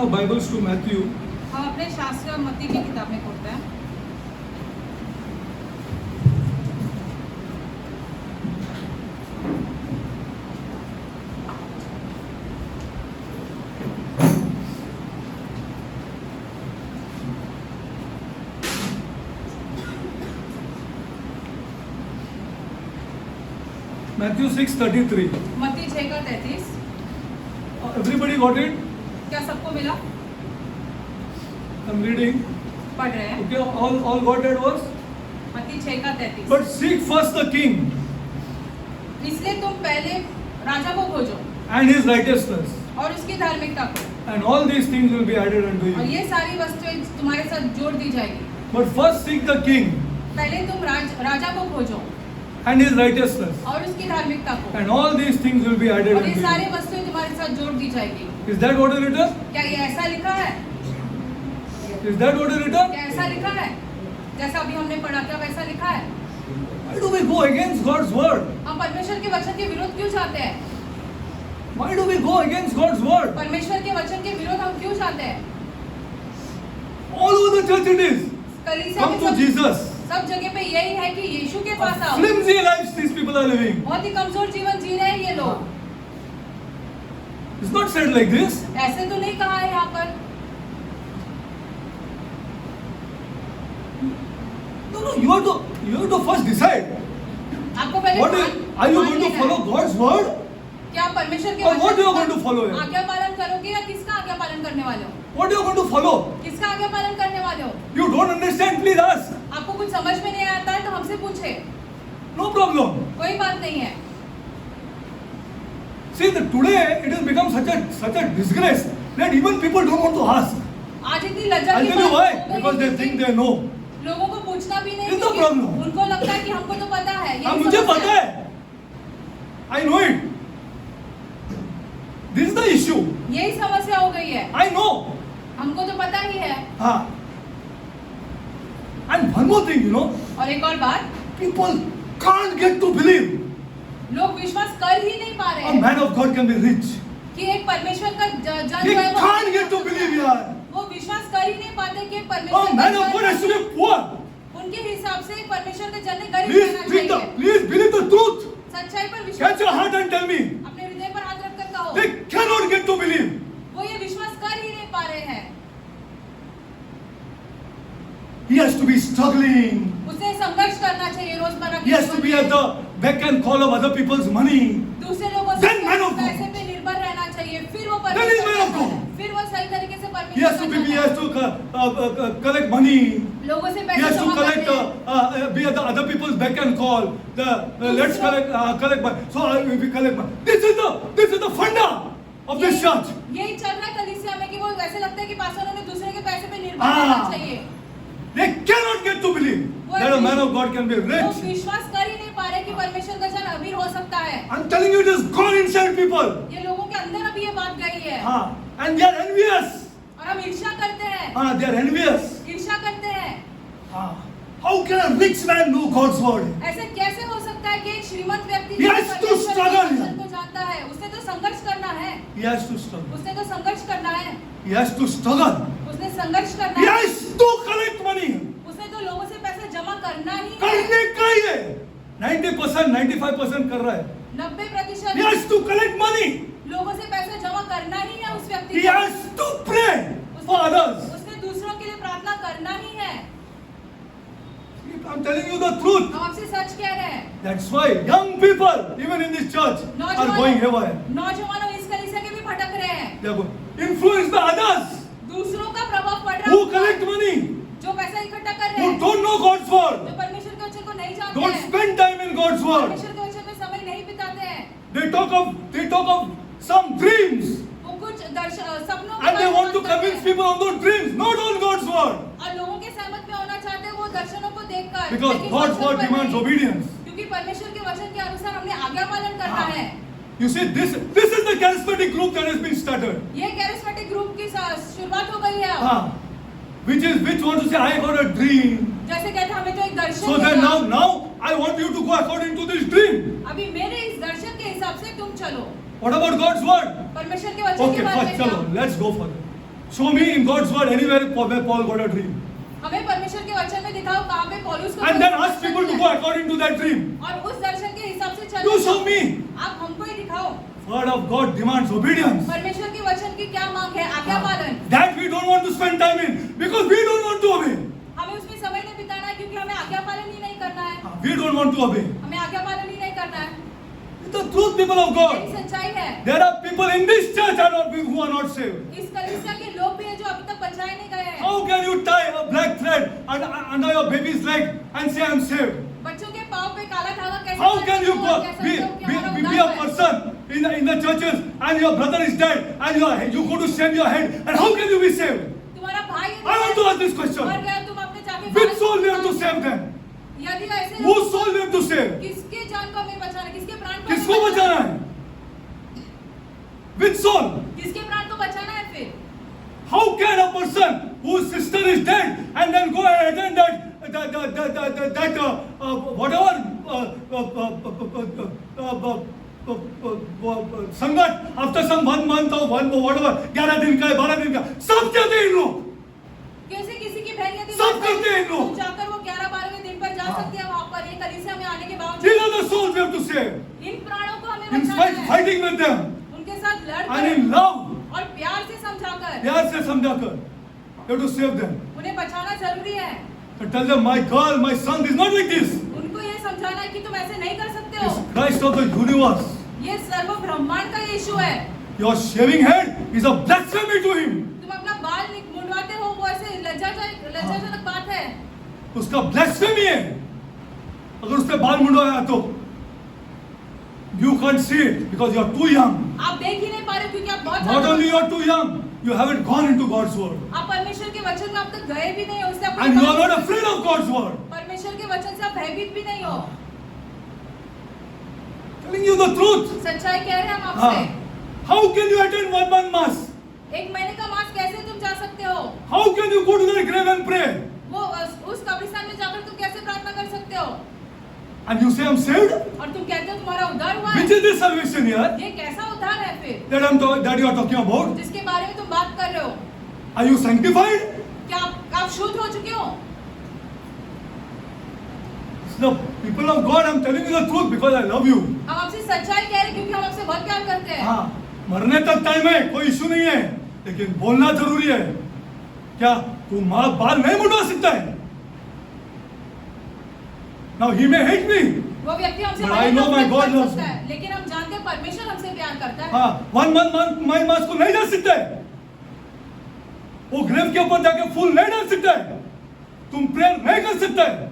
our Bibles to Matthew. हम अपने शास्त्र मत्ती की किताब में खोलते हैं। Matthew 6:33. मत्ती 6:33। Everybody got it? क्या सबको मिला? I'm reading. पढ़ रहे हैं। Okay, all got that verse? मत्ती 6:33। But seek first the king इसलिए तुम पहले राजा को खोजो and his righteousness, और उसकी धार्मिकता को, and all these things will be added unto और you. ये सारी वस्तुएं तुम्हारे साथ जोड़ दी जाएगी। But first seek the king पहले तुम राजा को खोजो and his righteousness, और उसकी धार्मिकता को, and all these things will be added और ये unto सारी you. वस्तुएं तुम्हारे साथ जोड़ दी जाएगी। Is that what is written? क्या ये ऐसा लिखा है? Is that what is written? क्या ऐसा लिखा है? जैसा अभी हमने पढ़ा, क्या वैसा लिखा है? Why do we go against God's word? हम परमेश्वर के वचन के विरोध क्यों चाहते हैं? Why do we go against God's word? परमेश्वर के वचन के विरोध हम क्यों चाहते हैं? All over the church it is. कलीसिया Come में to Jesus. सब जगह पे यही है कि यीशु के पास आओ। Flimsy lives these people are living. बहुत ही कमजोर जीवन जी रहे हैं ये लोग। It's not said like this. ऐसे तो नहीं कहा है यहाँ पर। No, you have to first decide. आपको पहले What are you going to follow God's word? क्या परमेश्वर के Or what you are going to follow? आज्ञा पालन करोगे या किसका आज्ञा पालन करने वाले हो? What you are going to follow? किसका आज्ञा पालन करने वाले हो? You don't understand, please ask. आपको कुछ समझ में नहीं आता है तो हमसे पूछे, No problem. कोई बात नहीं है। See, today it has become such a disgrace that even people don't want to ask. आज इतनी लज्जा I'll की tell you बात why. हो गई Because they कि think they know. लोगों को पूछना भी नहीं, It's the क्योंकि problem. उनको लगता है कि हमको तो पता है। हाँ, यही मुझे समस्या पता है. I know it. This is the issue. यही समस्या हो गई है। I know. हमको तो पता ही है। हाँ. And one more thing, और एक और बात, people can't get to believe लोग विश्वास कर ही नहीं पा रहे a हैं man of God can be rich. कि एक परमेश्वर का जन He जो है वो can't get to believe, yaar. वो विश्वास कर ही नहीं पाते कि एक A परमेश्वर man का of God जन- has to be poor. उनके हिसाब से एक परमेश्वर के जन ने गरीब रहना चाहिए। Please believe the truth. सच्चाई पर विश्वास Catch your heart and tell me. अपने हृदय पर हाथ रखकर कहो, They cannot get to believe. वो ये विश्वास कर ही नहीं पा रहे हैं। He has to be struggling. उसे संघर्ष करना चाहिए रोजमर्रा He के has to be जीवन at में। the beck and call of other people's money. दूसरे लोगों Then man of God. पैसे पे निर्भर रहना चाहिए, फिर वो Then he is man of परमेश्वर God. फिर वो सही तरीके से He has to परमेश्वर be. He का has to collect money. लोगों से He पैसे has to जमा collect. करते हैं। Be at the other people's beck and call. Let's collect money. So we collect money. This is the funda of this church. यही चल रहा है कलीसिया में कि वो ऐसे लगता है कि पास्टरों ने दूसरे के पैसे पे निर्भर हाँ। रहना चाहिए। They cannot get to believe that a man of God can be वो rich. विश्वास कर ही नहीं पा रहे कि परमेश्वर का जन अमीर हो सकता है। I'm telling you, it is gone inside people. ये लोगों के अंदर अभी ये बात गई है And they are envious. और हम ईर्ष्या करते हैं। They are envious. ईर्ष्या करते हैं। How can a rich man know God's word? ऐसे कैसे हो सकता है कि एक श्रीमंत व्यक्ति He has to परमेश्वर के struggle. वचन को जानता है, उसने तो संघर्ष करना है। He has to struggle. उसने तो संघर्ष करना है। He has to struggle. उसने संघर्ष करना He है। has to collect money. उसने तो लोगों से पैसे जमा करना ही है। करने का ही है. 90%, 95% कर रहा है. 90% He has to collect money. लोगों से पैसे जमा करना ही है उस व्यक्ति He को। has to pray for others. उसने दूसरों के लिए प्रार्थना करना ही है। I'm telling you the truth. हम आपसे सच कह रहे हैं। That's why young people, even in this church, are going haywire. नौजवानों इस कलीसिया के भी भटक रहे हैं। They are going. Influence the others दूसरों का प्रभाव पड़ रहा who है। collect money, जो पैसा इकट्ठा कर रहे who हैं, don't know God's word, जो परमेश्वर के वचन को नहीं जानते don't हैं, spend time in God's word. परमेश्वर के वचन में समय नहीं बिताते हैं। They talk of some dreams, वो कुछ सपनों के and they बारे में want to बात करते convince हैं। people on those dreams, not on God's word. और लोगों के सहमत में होना चाहते हैं वो दर्शनों को देखकर। Because लेकिन God's वचन word पर demands नहीं। obedience. क्योंकि परमेश्वर के वचन के अनुसार हमने आज्ञा पालन करना है। You see, this is the charismatic group that has been started. ये कैरिस्मेटिक ग्रुप की शुरुआत हो गई है। Which wants to say, I got a dream. जैसे कहते हैं हमें तो एक दर्शन So then मिला। now I want you to go according to this dream. अभी मेरे इस दर्शन के हिसाब से तुम चलो। What about God's word? परमेश्वर के वचन Okay, के बारे fine, में क्या? chalo, let's go for it. Show me in God's word anywhere where Paul got a dream. हमें परमेश्वर के वचन में दिखाओ कहाँ पे पौलुस को And then ask people to go according to that dream. और उस दर्शन के हिसाब से You चलो। show me. आप हमको ही दिखाओ। Word of God demands obedience. परमेश्वर के वचन की क्या मांग है? आज्ञा पालन। That we don't want to spend time in because we don't want to obey. हमें उसमें समय नहीं बिताना है क्योंकि हमें आज्ञा पालन ही नहीं करना है। We don't want to obey. हमें आज्ञा पालन ही नहीं करना है। The truth, people of God. यही सच्चाई है। There are people in this church who are not saved. इस कलीसिया के लोग भी हैं जो अभी तक बचाए नहीं गए हैं। How can you tie a black thread under your baby's leg and say I'm saved? बच्चों के पाँव पे काला धागा कैसे How बांध can सकते you हो go, और कह सकते हो कि हमारा be a उद्धार है? person in the churches and your brother is dead and you go to shave your head and how can you be saved? तुम्हारा भाई I want to ask this question. मर गया, तुम अपने जाके Which soul we have to save them? यदि ऐसे Whose soul we have to save? किसके जान को हमें बचाना है? किसके प्राण को किसको हमें बचाना है? Which soul? किसके प्राण को बचाना है फिर? How can a person whose sister is dead and then go and attend that whatever संगत after some 1 month or whatever 11 दिन का 12 दिन का सब जाते हैं इन लोग कैसे किसी की बहन यदि सब मर गई, करते हैं लोग। तुम जाकर वो 11-12वें दिन पर जा हाँ। सकते हैं वहाँ पर ये कलीसिया में आने के बावजूद। These are the souls we have to save. इन प्राणों को हमें In बचाना है। fighting with them उनके साथ and लड़कर in love, और प्यार से समझाकर प्यार से समझाकर, you have to save them. उन्हें बचाना जरूरी है। To tell them, my girl, my son is not like this. उनको ये समझाना है कि तुम ऐसे नहीं कर सकते It's हो। Christ of the universe. ये सर्व ब्रह्मांड का यीशु है। Your shaving head is a blasphemy to him. तुम अपना बाल मुंडवाते हो वो ऐसे लज्जाजनक बात है। उसका blasphemy है अगर उस पे बाल मुंडवाया तो you can't see it because you are too young. आप देख ही नहीं पा रहे क्योंकि आप बहुत Not only you are too young, you haven't gone into God's word आप परमेश्वर के वचन में अब तक गए भी नहीं हो उससे and you are not afraid of God's word. परमेश्वर के वचन से आप भयभीत भी नहीं हो। Telling you the truth. सच्चाई कह रहे हैं हम हाँ. आपसे। How can you attend 1 month mass? एक महीने का मास कैसे तुम जा सकते हो? How can you go to the grave and pray? वो उस कब्रिस्तान में जाकर तुम कैसे प्रार्थना कर सकते हो? And you say I'm saved? और तुम कहते हो तुम्हारा उद्धार हुआ है? Which is this salvation here ये कैसा उद्धार है फिर? that you are talking about? जिसके बारे में तुम बात कर रहे हो? Are you sanctified? क्या आप शुद्ध हो चुके हो? The people of God, I'm telling you the truth because I love you. हम आपसे सच्चाई कह रहे हैं क्योंकि हम आपसे बहुत प्यार करते हैं। हाँ, मरने तक टाइम है, कोई इशू नहीं है, लेकिन बोलना जरूरी है। क्या तू माँ बाल नहीं मुंडवा सकता है? Now he may hate me. वो व्यक्ति हमसे But I know my God कर loves सकता me. है, लेकिन हम जानते हैं परमेश्वर हमसे प्यार करता है। हाँ, 1 month माई मास को नहीं जा सकता है। वो ग्रेव के ऊपर जाके फूल नहीं डाल सकता है। तुम प्रेयर नहीं कर सकता है।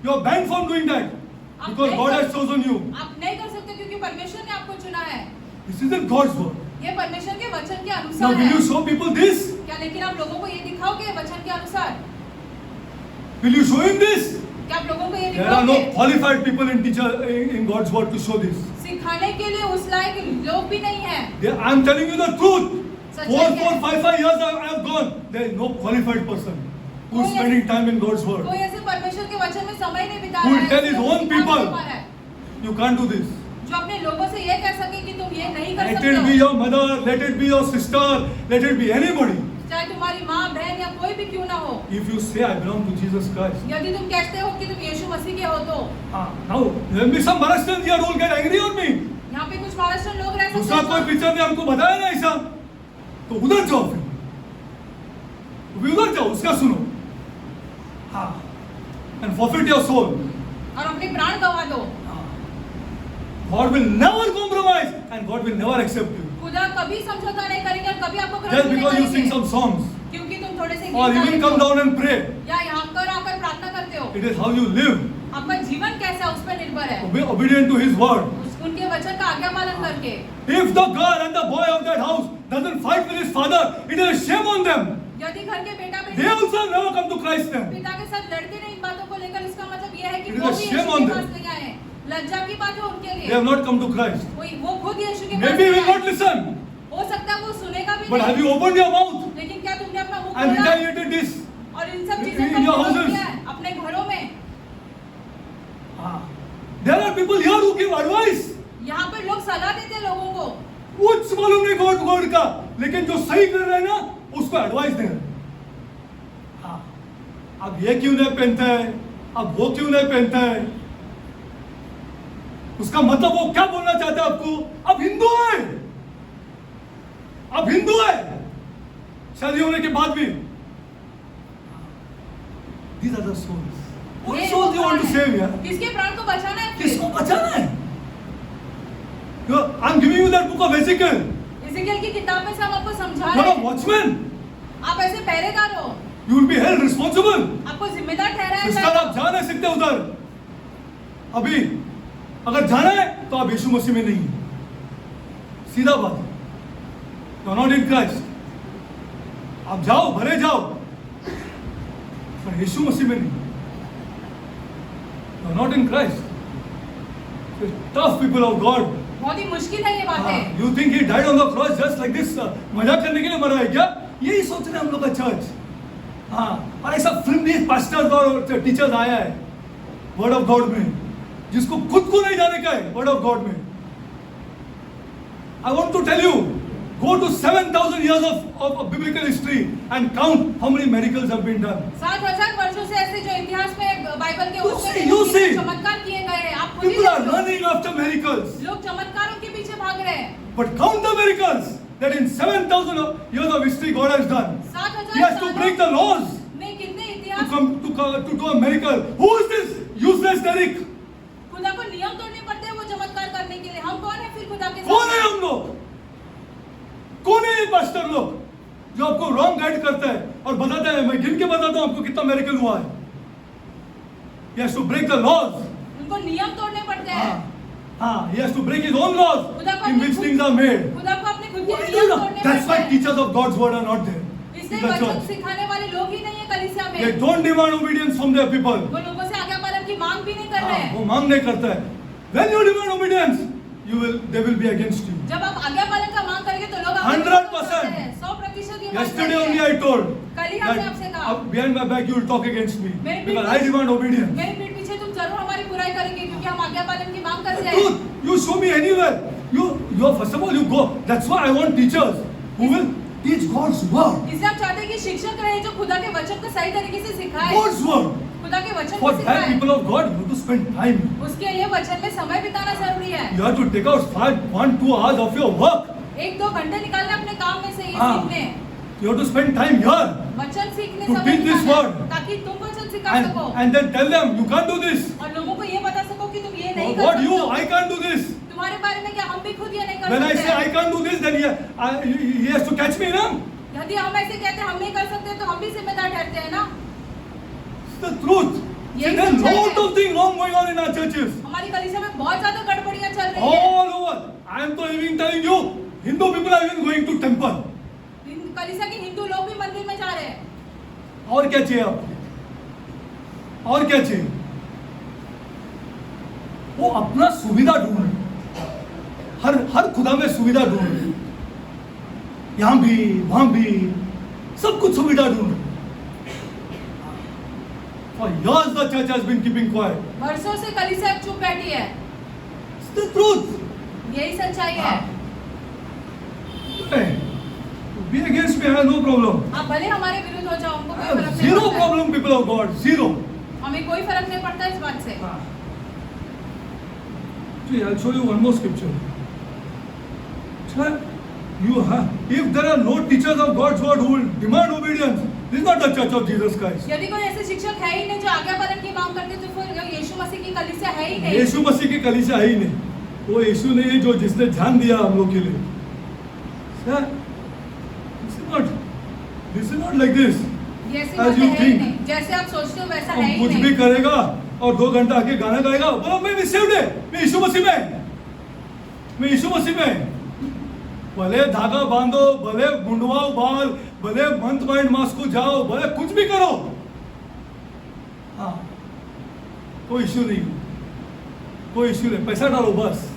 You are banned from doing that because God has chosen you. आप नहीं कर सकते क्योंकि परमेश्वर ने आपको चुना है। This isn't God's word. ये परमेश्वर के वचन के Now अनुसार will you है। show people this? क्या लेकिन आप लोगों को ये दिखाओगे वचन के अनुसार? Will you show him this? क्या आप लोगों को ये There are no दिखाओगे? qualified people in God's word to show this. सिखाने के लिए उस लायक लोग भी नहीं है। I'm telling you the truth. सच्चाई 4, क्या है? 5 years I have gone. There is no qualified person who is कोई spending time in God's word. कोई ऐसे परमेश्वर के वचन में समय नहीं बिता Who रहा will है, tell his जो own सिखा people. नहीं पा रहा है, You can't do this. जो अपने लोगों से ये कह सके कि तुम ये नहीं कर Let सकते it be हो। your mother, let it be your sister, let it be anybody. चाहे तुम्हारी माँ बहन या कोई भी क्यों ना हो, If you say I belong to Jesus Christ. यदि तुम कहते हो कि तुम यीशु मसीह के हो तो Now there will be some Maharashtrians here who will get angry on me. यहाँ पे कुछ महाराष्ट्र लोग रह सकते दूसरा कोई हैं। पिक्चर ने हमको बताया ना ऐसा, तो उधर जाओ फिर। भी उधर जाओ, उसका सुनो। हाँ, and forfeit your soul. और अपने प्राण गवा दो। God will never compromise and God will never accept you. खुदा कभी समझौता नहीं करेंगे और कभी आपको ग्रहण Just नहीं because you sing करेंगे। some songs क्योंकि तुम थोड़े से or गीत even गाते come हो down and pray. या यहाँ कर आकर प्रार्थना करते हो, It is how you live, आपका जीवन कैसा है उस पर निर्भर है, obedient to His word. उनके वचन का आज्ञा पालन करके। If the girl and the boy of that house doesn't fight with his father, it is a shame on them. यदि घर के बेटा They बेटी also have never come to Christ then. पिता के साथ लड़ते नहीं इन बातों को लेकर, इसका मतलब यह है कि It is वो a भी shame यीशु on के them. पास नहीं आए। लज्जा की बात है उनके They लिए। have not come to Christ. वो खुद यीशु के पास Maybe he नहीं will not आए। listen. हो सकता है वो सुनेगा भी But have नहीं, you opened your mouth लेकिन क्या तुमने अपना मुंह and खोला retaliated this? और इन सब in चीजों का your विरोध houses? किया है अपने घरों में? There are people here who give advice. यहाँ पर लोग सलाह देते हैं लोगों को, कुछ मालूम नहीं गॉड का, लेकिन जो सही कर रहे हैं ना उसको एडवाइस दे रहे हैं। हाँ, अब ये क्यों नहीं पहनता है, अब वो क्यों नहीं पहनता है, उसका मतलब वो क्या बोलना चाहता है आपको? अब हिंदू है, अब हिंदू है शादी होने के बाद भी। These are the souls. What ये souls you want to प्राण save है। यार? किसके प्राण को बचाना है? किसको बचाना है? I'm giving you that book of Ezekiel. इज़ेकियल की किताब में से हम आपको समझा You're रहे a हैं। watchman. आप ऐसे पहरेदार हो, You will be held responsible. आपको जिम्मेदार ठहराया इस तरह आप जाएगा। जा नहीं सकते उधर। अभी अगर जाना है तो आप यीशु मसीह में नहीं है, सीधा बात। You are not in Christ. आप जाओ, भले जाओ, पर यीशु मसीह में नहीं। You are not in Christ. Tough people of God. बहुत ही मुश्किल है ये बातें। You think he died on the cross just like this? मजाक करने के लिए मरा है क्या? यही सोच रहे हैं हम लोग का चर्च। हाँ, और ऐसा फिल्म पास्टर्स और टीचर्स आया है वर्ड ऑफ गॉड में, जिसको खुद को नहीं जाने का है वर्ड ऑफ गॉड में। I want to tell you, go to 7,000 years of biblical history and count how many miracles have been done. 7,000 वर्षों से ऐसे जो इतिहास में बाइबल के उसमें you see. चमत्कार किए गए हैं। आप खुद ही People are देख लो। running after miracles. लोग चमत्कारों के पीछे भाग रहे हैं। But count the miracles that in 7,000 years of history God has done. 7,000 He has to break the laws में कितने to इतिहास come to do a miracle. Who is this useless Derek? खुदा को नियम तोड़ने पड़ते हैं वो चमत्कार करने के लिए। हम कौन है फिर खुदा के कौन है सामने? हम लोग? कौन है ये पास्टर लोग जो आपको रॉन्ग गाइड करता है और बताता है? मैं गिन के बताता हूं आपको कितना मिरेकल हुआ है। He has to break the laws. उनको नियम तोड़ने पड़ते हैं। हाँ, he has to break his own laws खुदा को in अपने which खुद- things are made. खुदा को अपने खुद What के is नियम that? तोड़ने That's why पड़ते हैं। teachers of God's word are not there इसलिए in the वचन church. सिखाने वाले लोग ही नहीं है कलीसिया They में। don't demand obedience from their people. वो लोगों से आज्ञा पालन की मांग भी नहीं कर रहे हाँ, वो हैं। मांग नहीं करता है। When you demand obedience, they will be against you. जब आप आज्ञा पालन का मांग करेंगे तो लोग 100%. 100% ये बात Yesterday सही है। only I told कल ही हमने that आपसे कहा behind my back you will talk against me मेरे because पीठ I demand obedience. मेरे पीठ पीछे तुम जरूर हमारी बुराई करेंगे क्योंकि हम आज्ञा पालन की मांग कर रहे Truth, हैं। you show me anywhere. You first of all you go. That's why I want teachers who will teach God's word. इसलिए हम चाहते हैं कि शिक्षक रहे जो खुदा के वचन को सही तरीके से सिखाए। God's word. खुदा के वचन For को that सिखाए। people of God, you have to spend time. उसके लिए वचन में समय बिताना जरूरी है। You have to take out 1-2 hours of your work. 1-2 घंटे निकालना अपने काम में से ये हाँ। सीखने। You have to spend time here वचन सीखने To समय teach this निकालना, word. ताकि तुम वचन सिखा सको and then tell them you can't do this. और लोगों को ये बता सको कि तुम ये नहीं कर What सकते you? हो। I can't do this. तुम्हारे बारे में क्या हम भी खुद ये नहीं कर When I सकते say I हैं। can't do this, then he has to catch me, na? यदि हम ऐसे कहते हैं हम नहीं कर सकते तो हम भी जिम्मेदार ठहरते हैं ना। It's the truth. See, यही there's सच्चाई lot है। of things wrong going on in our churches. हमारी कलीसिया में बहुत ज्यादा गड़बड़ियां चल रही है। All over. I am to even telling you, Hindu people are even going to temple. कलीसिया के हिंदू लोग भी मंदिर में जा रहे हैं। और क्या चाहिए आपको? और क्या चाहिए? वो अपना सुविधा ढूंढ रहे। हर खुदा में सुविधा ढूंढ रहे। यहाँ भी, वहां भी, सब कुछ सुविधा ढूंढ रहे। For years the church has been keeping quiet. वर्षों से कलीसिया चुप बैठी है। It's the truth. यही सच्चाई है। Hey, be against me, I have no problem. आप भले हमारे विरुद्ध हो जाओ, हमको I कोई have फर्क नहीं zero पड़ता। problem, people of God, zero. हमें कोई फर्क नहीं पड़ता इस बात से। See, I'll show you one more scripture. Sir, if there are no teachers of God's word who will demand obedience, this is not the church of Jesus Christ. यदि कोई ऐसे शिक्षक है ही नहीं जो आज्ञा पालन की मांग करते तो फिर यीशु मसीह की कलीसिया है ही नहीं। यीशु मसीह की कलीसिया है ही नहीं। वो यीशु नहीं है जो जिसने जान दिया हम लोग के लिए। Sir, this is not like this. जैसे As बातें you है ही think. नहीं। जैसे आप सोचते हो वैसा है हम ही कुछ भी नहीं। करेगा और 2 घंटा आके गाना गाएगा, बोलो मैं saved है, मैं यीशु मसीह में, मैं यीशु मसीह में। भले धागा बांधो, भले मुंडवाओ बाल, भले मंथ माइंड मास को जाओ, भले कुछ भी करो, हाँ कोई इश्यू नहीं, कोई इश्यू नहीं। पैसा डालो बस,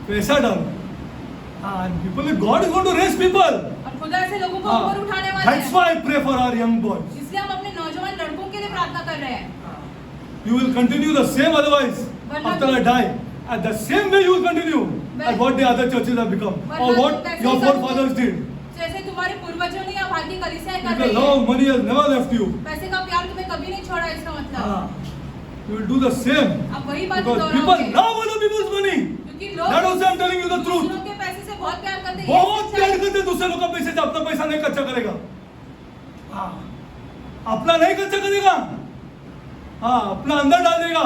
पैसा डालो। हाँ, people, God is going to raise people. और खुदा ऐसे लोगों को ऊपर उठाने वाले That's हैं। why I pray for our young boys. इसलिए हम अपने नौजवान लड़कों के लिए प्रार्थना कर रहे हैं। You will continue the same otherwise वरना after I die. And the same way you will continue वरना- as what the other churches have become वरना or तुम what वैसे your ही करोगे। forefathers did. जैसे तुम्हारे पूर्वजों ने या भाग्य कलीसियाएं कर The रही love है। of money has never left you. पैसे का प्यार तुम्हें कभी नहीं छोड़ा, इसका मतलब You will do the same. अब वही बात Because people दोहराओगे। love other people's money. क्योंकि That लोग also I'm telling you the truth. दूसरों के पैसे से बहुत प्यार करते हैं। बहुत प्यार करते हैं दूसरे लोग का पैसे से, अपना पैसा नहीं खर्चा करेगा। हाँ, अपना नहीं खर्चा करेगा। हाँ, अपना अंदर डाल देगा,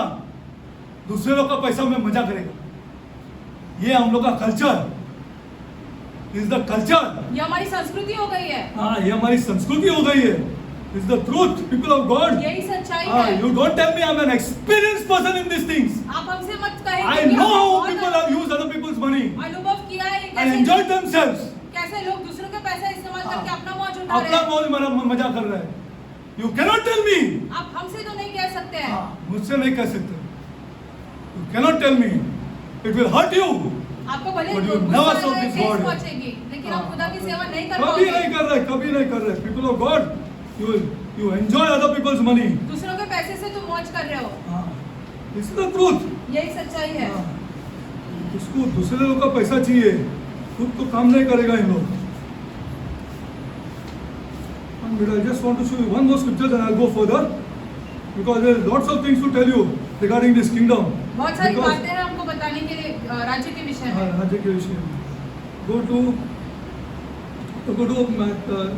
दूसरे लोग का पैसा में मजा करेगा। ये हम लोग का कल्चर, इज द कल्चर। ये हमारी संस्कृति हो गई है। हाँ, ये हमारी संस्कृति हो गई है। Is the truth, people of God. यही सच्चाई हाँ, है। you don't tell me I'm an experienced person in these things. आप हमसे मत कहें I कि know हमने how बहुत people have used other people's money अनुभव किया है कि and enjoyed themselves. कैसे लोग दूसरों के पैसा इस्तेमाल करके अपना मौज उठा रहे अपना हैं। मौज मेरा मजा कर रहा है। You cannot tell me. आप हमसे तो नहीं कह सकते हैं। हाँ, मुझसे नहीं कह सकते। You cannot tell me. It will hurt you. आपको भले But you गुस्सा never आएगा, saw this ठेस God. पहुंचेगी, लेकिन आप खुदा की सेवा नहीं कर कभी पाओगे। नहीं कर रहे, कभी नहीं कर रहे। People of God, you enjoy other people's money. दूसरों के पैसे से तुम मौज कर रहे हो। हाँ, this is the truth. यही सच्चाई है। हाँ, उसको दूसरे लोग का पैसा चाहिए, खुद तो काम नहीं करेगा इन लोग। But I just want to show you one more scripture, then I'll go further, because there is lots of things to tell you regarding this kingdom. बहुत सारी Because- बातें हैं हमको बताने के लिए राज्य के विषय हाँ, में। राज्य के विषय में। Go to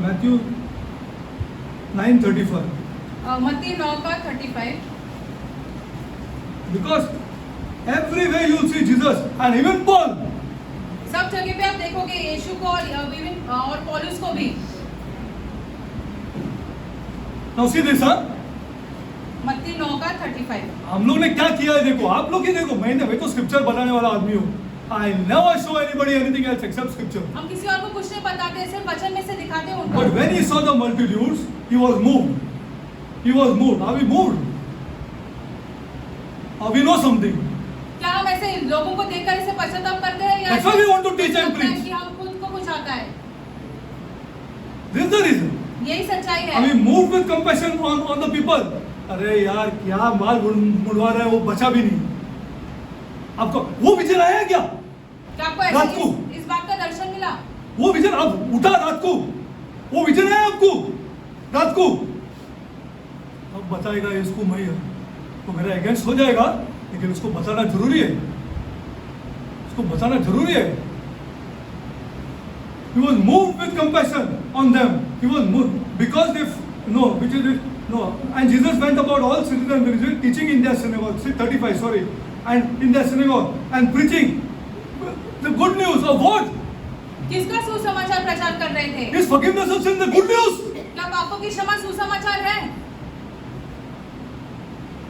Matthew 9:35. मत्ती 9:35। Because everywhere you will see Jesus and even Paul. सब जगह पे आप देखोगे यीशु को और पौलुस को भी। Now see this, huh? मत्ती 9:35। हम लोग ने क्या किया है देखो, आप लोग ही देखो। मैं तो स्क्रिप्चर बनाने वाला आदमी हूँ। I never show anybody anything else except scripture. हम किसी और को कुछ नहीं बताते, सिर्फ वचन में से दिखाते हैं उनको। But when he saw the multitudes, he was moved. He was moved. Are we moved? Are we know something? क्या हम ऐसे लोगों को देखकर इसे पश्चाताप करते हैं या That's why we want to teach and लगता है preach. कि हम खुद को कुछ आता है। This is the reason. यही सच्चाई Are we है। moved with compassion on the people? अरे यार क्या माल मुड़वा रहा है, वो बचा भी नहीं। आपको वो विजन आया क्या? क्या आपको रात को। ऐसे इस बात का दर्शन मिला? वो विजन अब उठा रात को, वो विजन आया आपको रात को। अब बताएगा इसको मैं, तो मेरा अगेंस्ट हो जाएगा, लेकिन उसको बताना जरूरी है, उसको बताना जरूरी है। He was moved with compassion on them. He was moved because they and Jesus went about all cities and villages, teaching in their synagogue. 35, sorry, and in their synagogue and preaching the good news of what? किसका सुसमाचार प्रचार कर रहे थे? Is forgiveness of sin the good news? क्या पापों की क्षमा सुसमाचार है?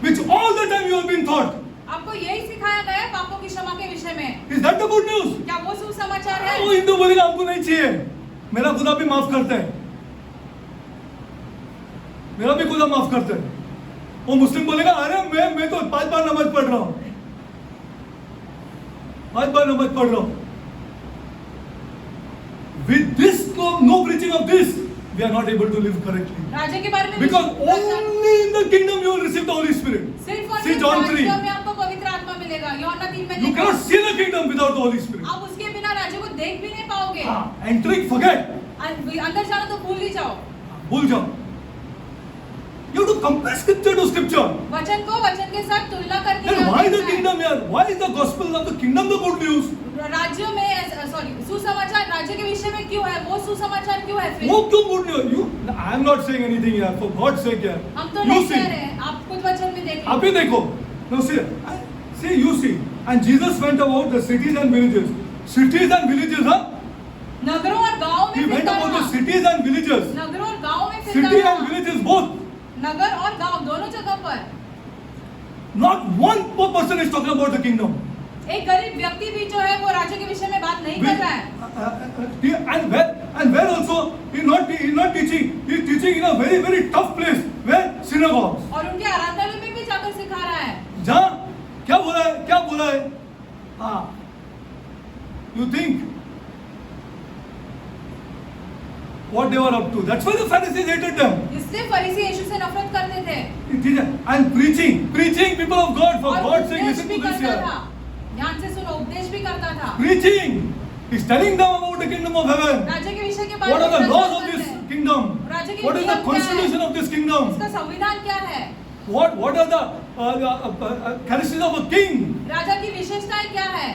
Which all the time you have been taught. आपको यही सिखाया गया है पापों की क्षमा के विषय में। Is that the good news? क्या वो सुसमाचार है? वो हिंदू बोलेगा हमको नहीं चाहिए, मेरा खुदा भी माफ करता है, मेरा भी खुदा माफ करता है। वो मुस्लिम बोलेगा अरे मैं तो 5 बार नमाज पढ़ रहा हूँ, 5 बार नमाज पढ़ रहा हूँ। With this no preaching of this, we are not able to live correctly. राज्य के बारे में Because only in the kingdom you will receive the Holy Spirit. सिर्फ और See सिर्फ John 3. राज्य में आपको पवित्र आत्मा मिलेगा। यूहन्ना 3 में You लिखा cannot see the kingdom without the Holy Spirit. आप उसके बिना राज्य को देख भी नहीं पाओगे। Entering, forget. अंदर जाना तो भूल ही जाओ। भूल जाओ। You have to compare scripture to scripture. वचन को वचन के साथ तुलना करके Then यहाँ why the देखना है। kingdom here? Why is the gospel of the kingdom the good news? राज्यों में सुसमाचार राज्य के विषय में क्यों है? वो सुसमाचार क्यों है फिर? वो क्यों good news? I am not saying anything here. For God's sake here. हम तो You नहीं see. कह रहे हैं, आप खुद वचन में देख आप ही देखो. Now see, you see. And Jesus went about the cities and villages. Cities and villages, huh? नगरों और गांवों He में went फिरता about the रहा। cities and villages. नगरों और गांवों में फिरता City रहा। and villages both. नगर और गांव दोनों जगह पर। Not one poor person is talking about the kingdom. एक गरीब व्यक्ति भी जो है वो राज्य के विषय में बात नहीं कर रहा है। And where also he not teaching. He is teaching in a very tough place. Where? Synagogues. और उनके आराधनालय में भी जाकर सिखा रहा है। जहाँ क्या बोला है? हाँ. You think what they were up to? That's why the Pharisees hated them. इसलिए फरीसी यीशु से नफरत करते थे। And preaching people of God, for और God's sake, उपदेश listen भी to this करता here. था। ध्यान से सुनो, उपदेश भी करता था। Preaching. He's telling them about the kingdom of heaven. राज्य के विषय के पास What are the प्रचार laws of करते this हैं। kingdom? राजा के What is the नियम क्या है? constitution of this kingdom? इसका संविधान क्या है? What are the characteristics of a king? राजा की विशेषताएं क्या है?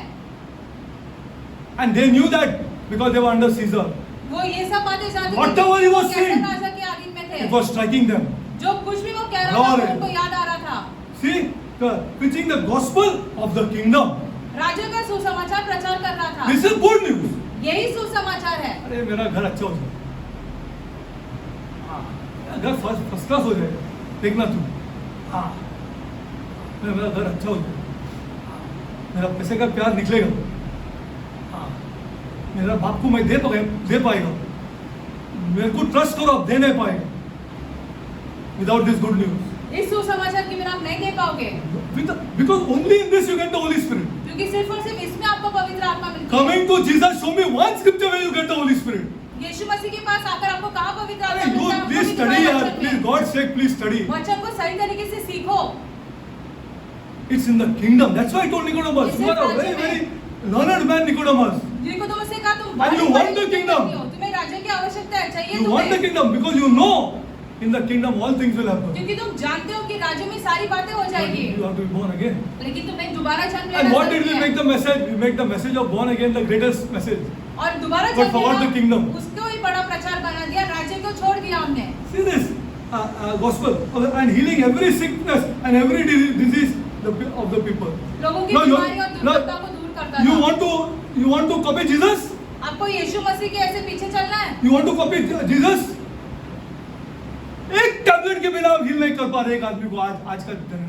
And they knew that because they were under Caesar. वो ये सब बातें जानते थे Whatever he कि वो was कैसे saying, राजा के अधीन में थे। It was striking them. जो कुछ भी वो कह रहा था Lord. वो उनको याद आ रहा था। See, preaching the gospel of the kingdom. राजा का सुसमाचार प्रचार कर रहा था। This is good news. यही सुसमाचार है। अरे मेरा घर अच्छा हो जाए, घर फर्स्ट क्लास हो जाए, देखना तू। हाँ, मेरा घर अच्छा हो जाए, मेरा पैसे का प्यार निकलेगा। हाँ, मेरा बाप को मैं दे पाएगा, मेरे को ट्रस्ट करो, आप दे नहीं पाएगा विदाउट दिस गुड न्यूज। इस सुसमाचार के बिना आप नहीं दे पाओगे, because only in this you get the holy spirit. क्योंकि सिर्फ और सिर्फ इसमें आपको पवित्र आत्मा मिलती है। Coming to Jesus, show me one scripture where you get the holy spirit. यीशु मसीह के पास आकर आपको कहाँ पवित्र आत्मा अरे मिलता है? you please study यार, please God sake please study. वचन को सही तरीके से सीखो। It's in the kingdom. That's why I told Nicodemus, you are a very very learned man, Nicodemus. Nicodemus से कहा तुम And you want the kingdom. तुम्हें राज्य की आवश्यकता है, चाहिए You want the तुम्हें, kingdom because you know in the kingdom all things will happen. क्योंकि तुम जानते हो कि राज्य में सारी बातें हो But जाएगी, you have to be born again. लेकिन तुम्हें दोबारा जन्म लेना And what did जरूरी we है। make the message? We make the message of born again the greatest message. और दोबारा But जन्म forgot the kingdom. लेना उसको ही बड़ा प्रचार बना दिया, राज्य को छोड़ दिया हमने। See this gospel and healing every sickness and every disease of the people. लोगों की No, बीमारी और no, दुर्बलता को दूर करता you था। want to copy Jesus? आपको यीशु मसीह के ऐसे पीछे चलना है? You want to copy Jesus? एक टैबलेट के बिना आप हील नहीं कर पा रहे एक आदमी को आज का time.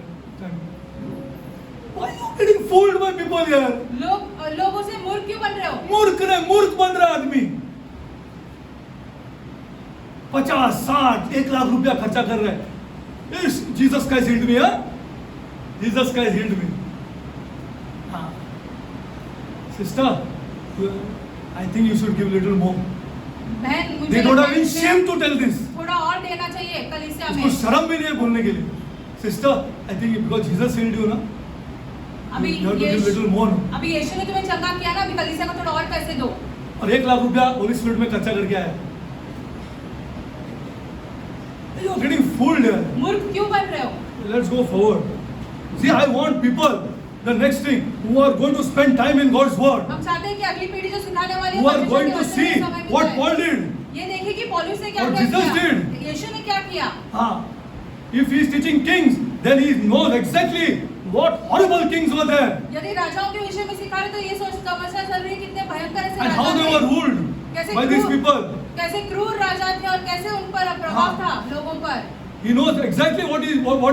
Why are you getting fooled by people here? लोगों से मूर्ख क्यों बन रहे हो? मूर्ख बन रहा आदमी। 50, 60, 1 लाख रुपया खर्चा कर रहे हैं। इस जीसस का हील्ड मी, जीसस का healed me. Sister, I think you should give little more. बहन, मुझे They don't have लगता है been shame to tell this. थोड़ा और देना चाहिए कलीसिया उसको में। शर्म भी नहीं है बोलने के लिए। Sister, I think because Jesus healed you ना, अभी you have to give little more. अभी यीशु ने तुम्हें चंगा किया ना, अभी कलीसिया को थोड़ा और पैसे दो। और 1 लाख रुपया होली स्पिरिट में खर्चा करके आया। You are getting fooled here. मूर्ख क्यों बन रहे हो? Let's go forward. See, I want people, the next thing, who are going to spend time in God's word, हम चाहते हैं कि अगली पीढ़ी जो सिखाने वाली है, who are परमेश्वर going के to वचन see में समय what बिताए। Paul did. ये देखिए कि पौलुस ने क्या What क्या Jesus किया, did. यीशु ने क्या किया। If he is teaching kings, then he knows exactly what horrible kings were there यदि राजाओं के विषय में सिखा रहे तो ये समझना जरूरी है कितने भयंकर ऐसे and how Raja they were थे, ruled कैसे by these क्रूर- people. कैसे क्रूर राजा थे और कैसे उन पर प्रभाव था लोगों पर। He knows exactly what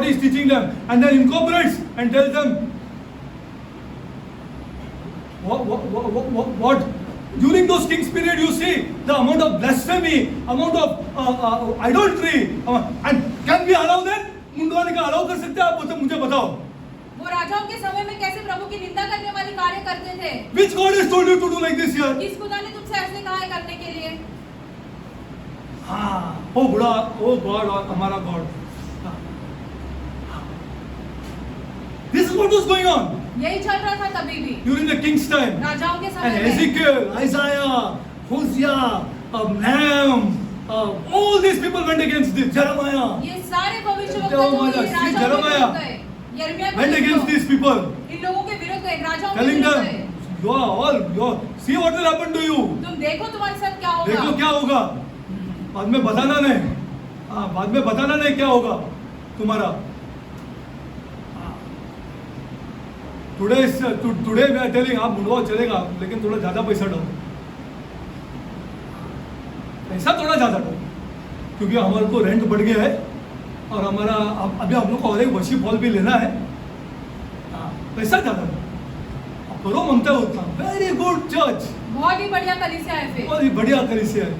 he is teaching them and then incorporates and tells them what during those kings period you see the amount of blasphemy, amount of idolatry, and can we allow that? मुंडवाने का allow कर सकते हैं आप? मुझे बताओ। वो राजाओं के समय में कैसे प्रभु की निंदा करने वाले कार्य करते थे? Which God has told you to do like this here? किस खुदा ने तुमसे ऐसे कहा है करने के लिए? हाँ, ओ बुढ़ा, ओ गॉड और हमारा God. This is what was going on यही चल रहा था तभी भी during the king's time. राजाओं के And समय में। Ezekiel, Isaiah, Hosea, Nahum, all these people went against this. Jeremiah ये सारे भविष्यवक्ता Jeremiah, जो ये see, राजाओं के Jeremiah विरुद्ध गए, यिर्मयाह के went विरुद्ध against these people, इन लोगों के विरुद्ध गए, राजाओं के telling विरुद्ध them, गए। see what will happen to you. तुम देखो तुम्हारे साथ क्या होगा। देखो क्या होगा, बाद में बताना नहीं। हाँ, बाद में बताना नहीं क्या होगा तुम्हारा। टुडे वी आर टेलिंग आप मुंडवा चलेगा लेकिन थोड़ा ज्यादा पैसा डालो, पैसा थोड़ा ज्यादा डालो, क्योंकि हमारे को रेंट बढ़ गया है और हमारा अभी हम लोग को और एक वर्शिप हॉल भी लेना है। पैसा ज्यादा डालो, करो ममता उतना। वेरी गुड चर्च, बहुत ही बढ़िया कलीसिया है फिर। बहुत ही बढ़िया कलीसिया है,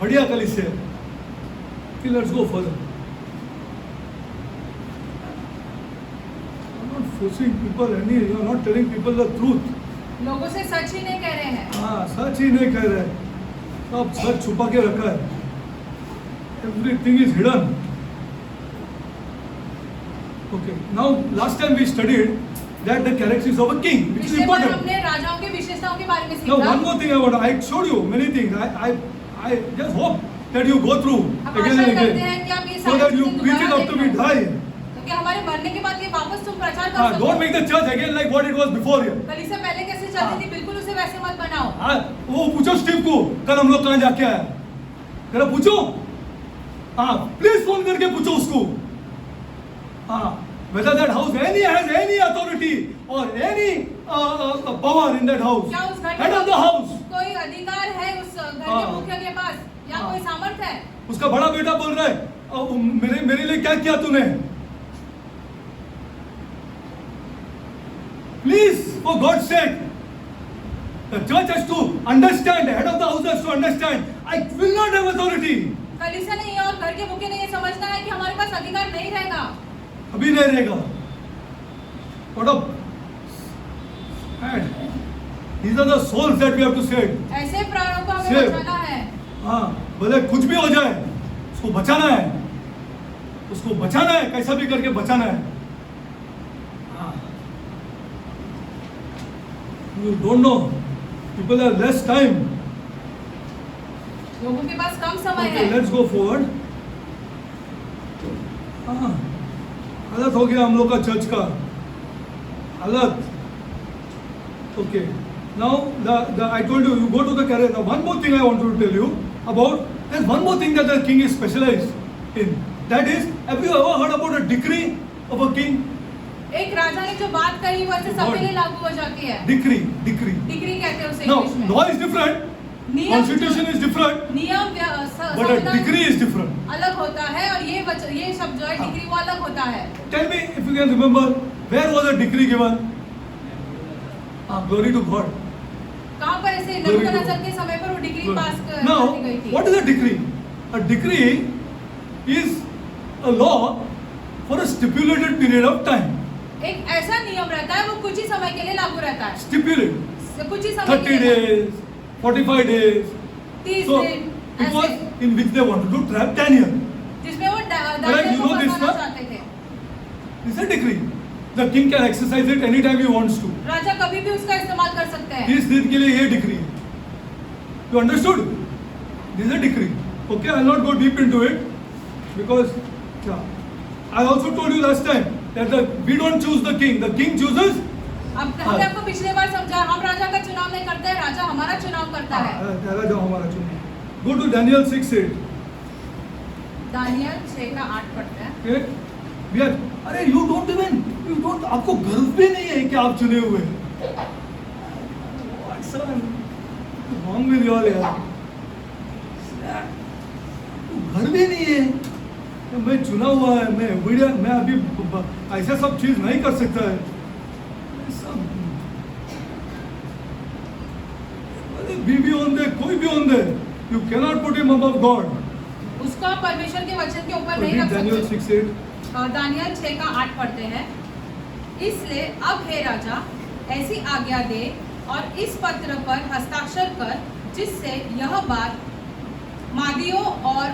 बढ़िया कलीसिया है। Let's go further. Forcing people any, you are not telling people the truth. लोगों से सच ही नहीं कह रहे हैं। हाँ, सच ही नहीं कह रहे, सब सच छुपा के रखा है। Everything is hidden. Okay, now last time we studied that the characteristics of a king, which is पिछले बार important. हमने राजाओं की विशेषताओं के बारे में Now सीखा। one more thing I showed you many things. I just hope that you go through हम again आशा and करते again, हैं कि आप ये so सारी that you चीजें preach it दोबारा after we देखें। die. क्योंकि हमारे मरने के बाद ये वापस तुम प्रचार कर Don't सको। make the church again like what it was before here. कलीसिया पहले कैसे चलती थी, बिल्कुल उसे वैसे मत बनाओ। वो पूछो स्टीव को कल हम लोग कहाँ जाके आया, जरा पूछो। हाँ, प्लीज फोन करके पूछो उसको। हाँ, whether that house has any authority or any power in that house, क्या उस घर head of the house, कोई अधिकार है उस घर के हाँ। मुखिया के पास, या हाँ। कोई सामर्थ्य है? उसका बड़ा बेटा बोल रहा है मेरे लिए क्या किया तूने। Please for God sake, the church has to understand, the head of the house has to understand, I will not have authority. कलीसिया ने ये और घर के मुखिया ने ये समझना है कि हमारे पास अधिकार नहीं रहेगा। अभी नहीं रहेगा। What a sad. These are the souls that we have to save. ऐसे प्राणों को हमें Save. बचाना है। हाँ, भले कुछ भी हो जाए, उसको बचाना है, उसको बचाना है, कैसा भी करके बचाना है। हाँ। You don't know, people have less time. लोगों के पास कम समय Okay, है। let's go forward. हाँ, हालत हो गया हम लोग का चर्च का हालत। Okay, now I told you go to the career. Now one more thing I want to tell you about. There's one more thing that the king is specialized in. That is, have you ever heard about a decree of a king? एक राजा ने जो बात कही वो ऐसे सबके लिए लागू हो जाती है। Decree. डिग्री कहते हैं उसे Now, इंग्लिश में। law is different. नियम Constitution is different. नियम But a decree is different. अलग होता है, और ये शब्द जो है हाँ। डिग्री वो अलग होता है। Tell me if you can remember, where was a decree given? Glory to God. कहाँ पर ऐसे Glory to नबूकदनेस्सर God. के समय पर वो डिग्री पास कर Now, दी गई थी। what is a decree? A decree is a law for a stipulated period of time. एक ऐसा नियम रहता है, वो कुछ ही समय के लिए लागू रहता है। Stipulated. कुछ ही समय 30 days, 45 days. 30 So, दिन it was ऐसे, in which they wanted to trap Daniel. जिसमें वो Correct, दानियल you को know this, फंसाना na? चाहते थे। It's a decree. The king can exercise it anytime he wants to. राजा कभी भी उसका इस्तेमाल कर सकते हैं। इस दिन के लिए ये डिग्री है। You understood? This is a decree. Okay, I'll not go deep into it because I also told you last time that we don't choose the king. The king chooses. अब हमने आपको पिछले बार समझा, हम राजा का चुनाव नहीं करते हैं, राजा हमारा चुनाव करता है। राजा हमारा चुनाव। Go to Daniel 6:8. दानियल 6:8 पढ़ते हैं। Okay? We are. अरे you don't आपको गर्व भी नहीं है कि आप चुने हुए हैं। What's wrong with you all यार? घर भी नहीं है, मैं चुना हुआ है, मैं अभी ऐसा सब चीज नहीं कर सकता है। भी ऑन दे, कोई भी on they, you cannot put him above God. उसका परमेश्वर के वचन के ऊपर नहीं रख Daniel सकते। 6:8. दानियल 6:8 पढ़ते हैं। इसलिए अब हे राजा, ऐसी आज्ञा दे और इस पत्र पर हस्ताक्षर कर, जिससे यह बात मादियों और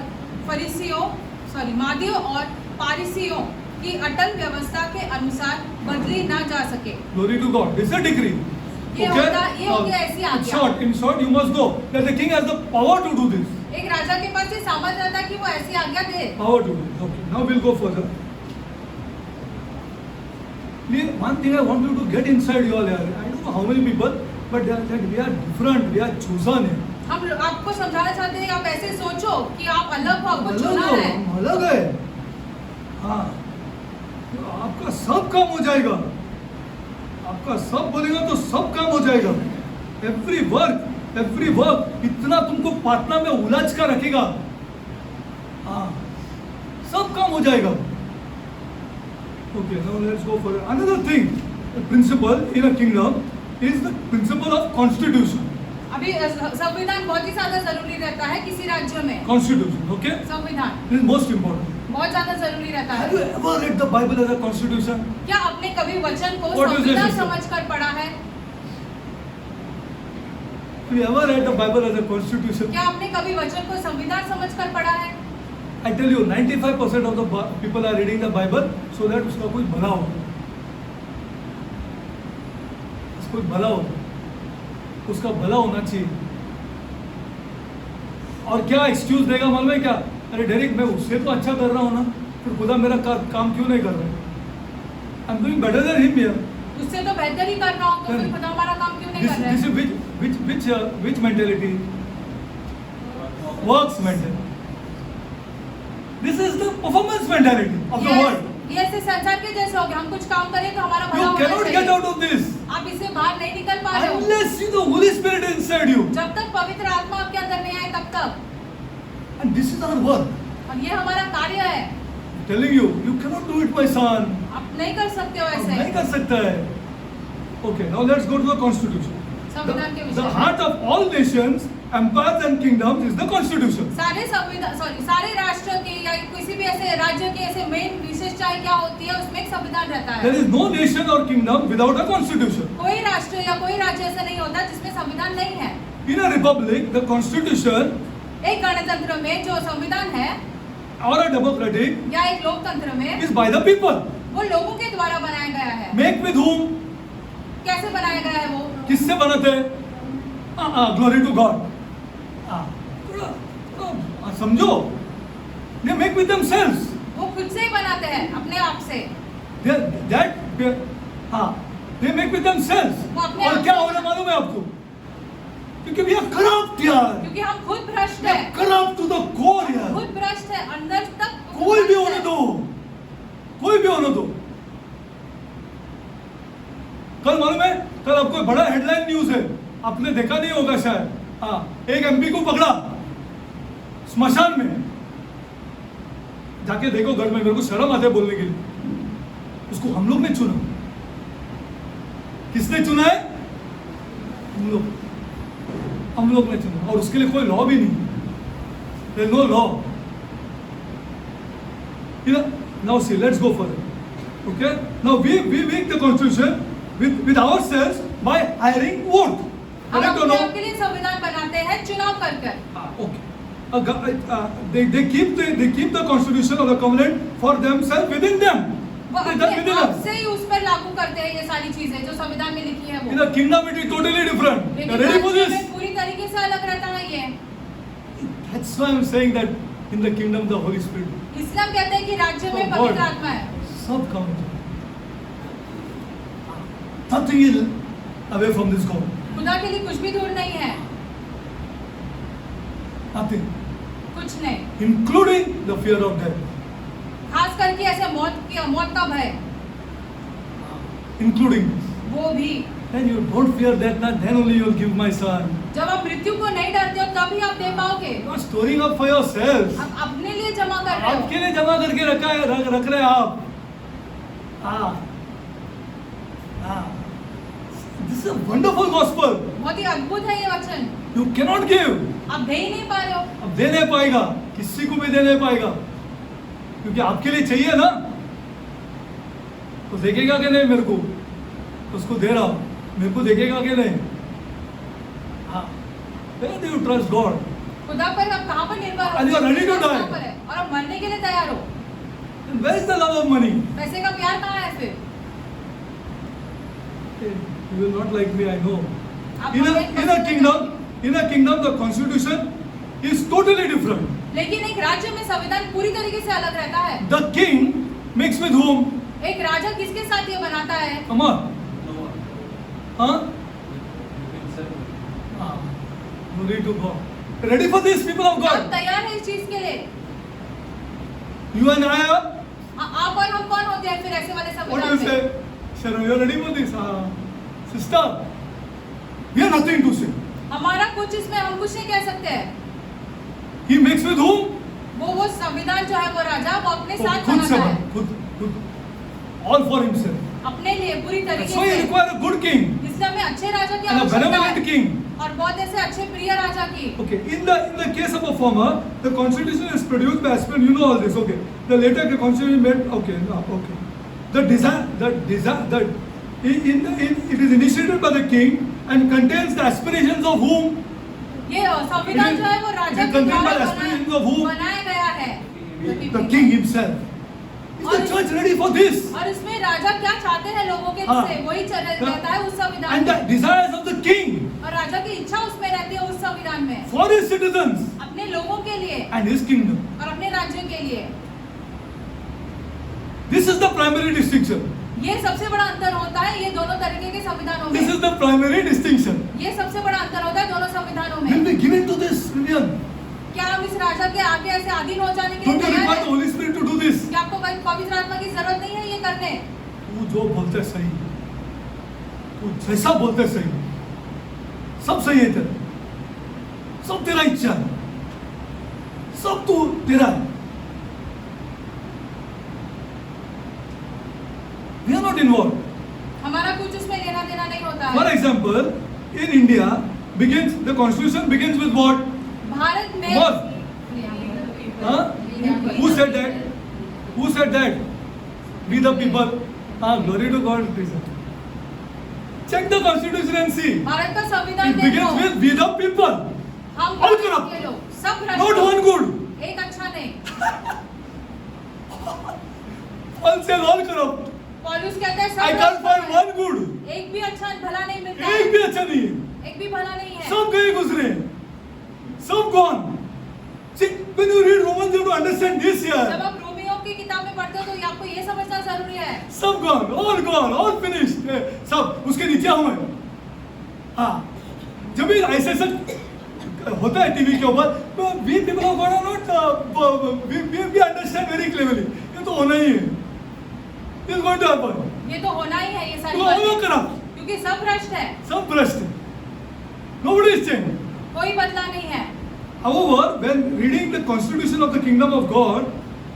पारिसियों की अटल व्यवस्था के अनुसार बदली ना जा सके। Glory to God. This is a decree. ये हो गया ऐसी आज्ञा। In short, you must know that the king has the power to do this. एक राजा के पास ये सामर्थ्य रहता है कि वो ऐसी आज्ञा दे। Power to do this. Okay. Now we'll go further. One thing I want you to get inside you all here. I don't know how many people, but that we are different. We are chosen. हम आपको समझाना चाहते हैं, आप ऐसे सोचो कि आप अलग हो, आपको चुना अलग हो, है। हम अलग है। हाँ, तो आपका सब काम हो जाएगा। आपका सब बोलेगा तो सब काम हो जाएगा। एवरी वर्क इतना तुमको पाटना में उलझ कर रखेगा। हाँ, सब काम हो जाएगा। Okay, now let's go for another thing. The principle in a kingdom is the principle of constitution. अभी संविधान बहुत ही ज्यादा जरूरी रहता है किसी राज्य में। Constitution, okay? संविधान This is most important. बहुत ज्यादा जरूरी रहता Have you है। ever read the Bible as a constitution? क्या आपने कभी वचन को What is this? संविधान समझकर पढ़ा है? Have you ever read the Bible as a constitution? क्या आपने कभी वचन को संविधान समझकर पढ़ा है? I tell you, 95% of the people are reading the Bible so that उसका कोई भला हो, उसका भला होना चाहिए। और क्या एक्सक्यूज देगा मालूम है क्या? अरे डेरिक, मैं उससे तो अच्छा कर रहा हूँ ना, फिर खुदा मेरा काम क्यों नहीं कर रहा है? I am doing better than him here. उससे तो बेहतर ही कर रहा हूँ, तो फिर खुदा हमारा काम क्यों नहीं कर रहा है? This is which mentality? Works mentality. This is the performance mentality of the world. ये ऐसे संसार के जैसे हो गया, हम कुछ काम करें तो हमारा भला You होना cannot चाहिए। get out of this आप इससे बाहर नहीं निकल पा रहे हो unless you the Holy Spirit inside you. जब तक पवित्र आत्मा आपके अंदर नहीं आए तब तक। And this is our work. और ये हमारा कार्य है। Telling you, you cannot do it, my son. आप नहीं कर सकते हो आप ऐसे। नहीं कर सकता है. Okay, now let's go to the Constitution. संविधान के The विषय में। heart of all nations, empires and kingdoms is the Constitution. सारे राष्ट्र के या किसी भी ऐसे राज्य के ऐसे मेन विशेषताएं क्या होती है, उसमें एक संविधान रहता है। There is no nation or kingdom without a constitution. कोई राष्ट्र या कोई राज्य ऐसा नहीं होता जिसमें संविधान नहीं है। In a republic, the constitution एक गणतंत्र में जो संविधान है or a democratic या एक लोकतंत्र में is by the people. वो लोगों के द्वारा बनाया गया है। Make with whom? कैसे बनाया गया है वो? किससे बनाते हैं? Glory to God. समझो? They make with themselves. वो खुद से ही बनाते हैं, अपने आप से। They make with themselves. वो अपने और आप क्या से- होना मालूम है आपको? क्योंकि we are corrupt यार. क्योंकि हम खुद भ्रष्ट We are है, corrupt to the core यार. खुद भ्रष्ट है, अंदर तक कोई भी भ्रष्ट होने है। दो, कोई भी होने दो। कल मालूम है, कल आपको बड़ा हेडलाइन न्यूज है, आपने देखा नहीं होगा शायद। हाँ, एक एमपी को पकड़ा स्मशान में। जाके देखो घर में, मेरे को शर्म आते है बोलने के लिए। उसको हम लोग ने चुना। किसने चुना है? हम लोग ने चुना, और उसके लिए कोई लॉ भी नहीं। There is no law. Now see, let's go further. Okay? Now we make the constitution with ourselves by hiring vote. हम Correct or अपने no? आप के लिए संविधान बनाते हैं चुनाव कर कर। Okay. They keep the constitution or the covenant for themselves within them. वो Within अपने us. आप से ही उस पर लागू करते हैं ये सारी चीजें जो संविधान में लिखी है In वो। the kingdom it is totally different. लेकिन You are ready for राज्य this? में पूरी तरीके से अलग रहता है ये। That's why I am saying that in the kingdom the Holy Spirit. इसलिए हम कहते हैं कि राज्य में Oh, पवित्र God. आत्मा है। सब काम nothing is away from this God. खुदा के लिए कुछ भी दूर नहीं है, Nothing. कुछ नहीं, Including the fear of death. खास करके ऐसे मौत का भय, Including this. वो भी। Then you don't fear death, then only you will give my son. जब आप मृत्यु को नहीं डरते हो तभी आप दे पाओगे। You are storing up for yourself. आप अपने लिए जमा कर रहे हो। आपके लिए जमा करके रखा है, रख रहे हैं आप। This is a wonderful gospel. बहुत ही अद्भुत है ये वचन। You cannot give. आप दे ही नहीं पा रहे हो। अब दे नहीं पाएगा, किसी को भी दे नहीं पाएगा, क्योंकि आपके लिए चाहिए ना, तो देखेगा कि नहीं मेरे को, उसको दे रहा हूं, मेरे को देखेगा कि नहीं? Where do you trust God? खुदा पर हम कहाँ पर निर्भर हो? And you are ready to die. कहाँ पर है? और आप मरने के लिए तैयार हो। And where is the love of money? पैसे का प्यार कहाँ है फिर? You will not like me, I know. आप In हमें a kingdom, the constitution is totally different. लेकिन एक राज्य में संविधान पूरी तरीके से अलग रहता है। The king mixed with whom? एक राजा किसके साथ ये बनाता है? Come on. Huh? Glory to God. Ready for this, people of आप God? तैयार हैं इस चीज के लिए? You and I are? आप और हम कौन होते हैं फिर ऐसे वाले What do संविधान you में? say? Sharon, you are ready for this? Sister, we have nothing to say. हमारा कुछ इसमें हम कुछ नहीं कह सकते हैं। He mixed with whom? वो संविधान जो है वो राजा वो अपने साथ खुद से बनाता है, खुद all for himself. अपने लिए पूरी तरीके So he से। requires a good king इसलिए हमें अच्छे राजा की and a आवश्यकता benevolent है king. और बहुत ऐसे अच्छे प्रिय राजा की। Okay, in the case of a farmer, the constitution is produced by aspirant. You know all this. Okay, the later the constitution made. Okay, no, okay. It is initiated by the king and contains the aspirations of whom? ये संविधान जो है वो राजा It is के contained by द्वारा the aspirations of whom? बनाया गया है। The king himself. Is the church ready for this? और इसमें राजा क्या चाहते हैं लोगों के हाँ। से वही रहता है उस संविधान And the में। desires of the king और राजा की इच्छा उसमें रहती है उस संविधान में। for his citizens. अपने अपने लोगों के लिए and his kingdom. और अपने राज्यों के लिए। This is the primary distinction. ये सबसे बड़ा अंतर होता है ये दोनों तरीके के संविधानों This में। is the primary distinction. ये सबसे बड़ा अंतर होता है दोनों संविधानों में। Will we give in to this, Vivian? क्या हम इस राजा के आगे ऐसे अधीन हो जाने के Don't लिए you तैयार require the हैं? Holy Spirit to do this? क्या आपको पवित्र आत्मा की जरूरत नहीं है ये करने? तू जो बोलते सही, तू जैसा बोलते सही, सब सही है तेरा, सब तेरा इच्छा है, सब तू तेरा है। We are not involved. हमारा कुछ उसमें लेना देना नहीं होता For है। example, in India, the constitution begins with what? Bharat में What? Huh? Who said that? Who said that? We the people. Glory to God. Check the constitution and see. Bharat का संविधान It begins with we the people. हम all corrupt. ये लोग सब भ्रष्ट Not हैं। one good. एक अच्छा नहीं। Paul says all corrupt. पौलुस कहता है सब I can't भ्रष्ट find हैं। one good. एक भी अच्छा भला नहीं मिलता एक है। भी अच्छा नहीं है। एक भी भला नहीं है। सब गए गुजरे, सब gone. See, when you read Romans, you have to understand this जब here. आप रोमियो की किताब में पढ़ते हो तो आपको ये समझना जरूरी है। सब gone, all finished. सब उसके नीचे हम हैं. हाँ, जब भी ऐसे होता है टीवी के ऊपर, तो we people of God are not, we understand very clearly. ये तो होना ही है. This is going to happen. ये तो होना ही है ये सारी तो all बातें। corrupt, क्योंकि सब भ्रष्ट है। सब भ्रष्ट है. Nobody is changed. कोई बदला नहीं है। However, when reading the constitution of the kingdom of God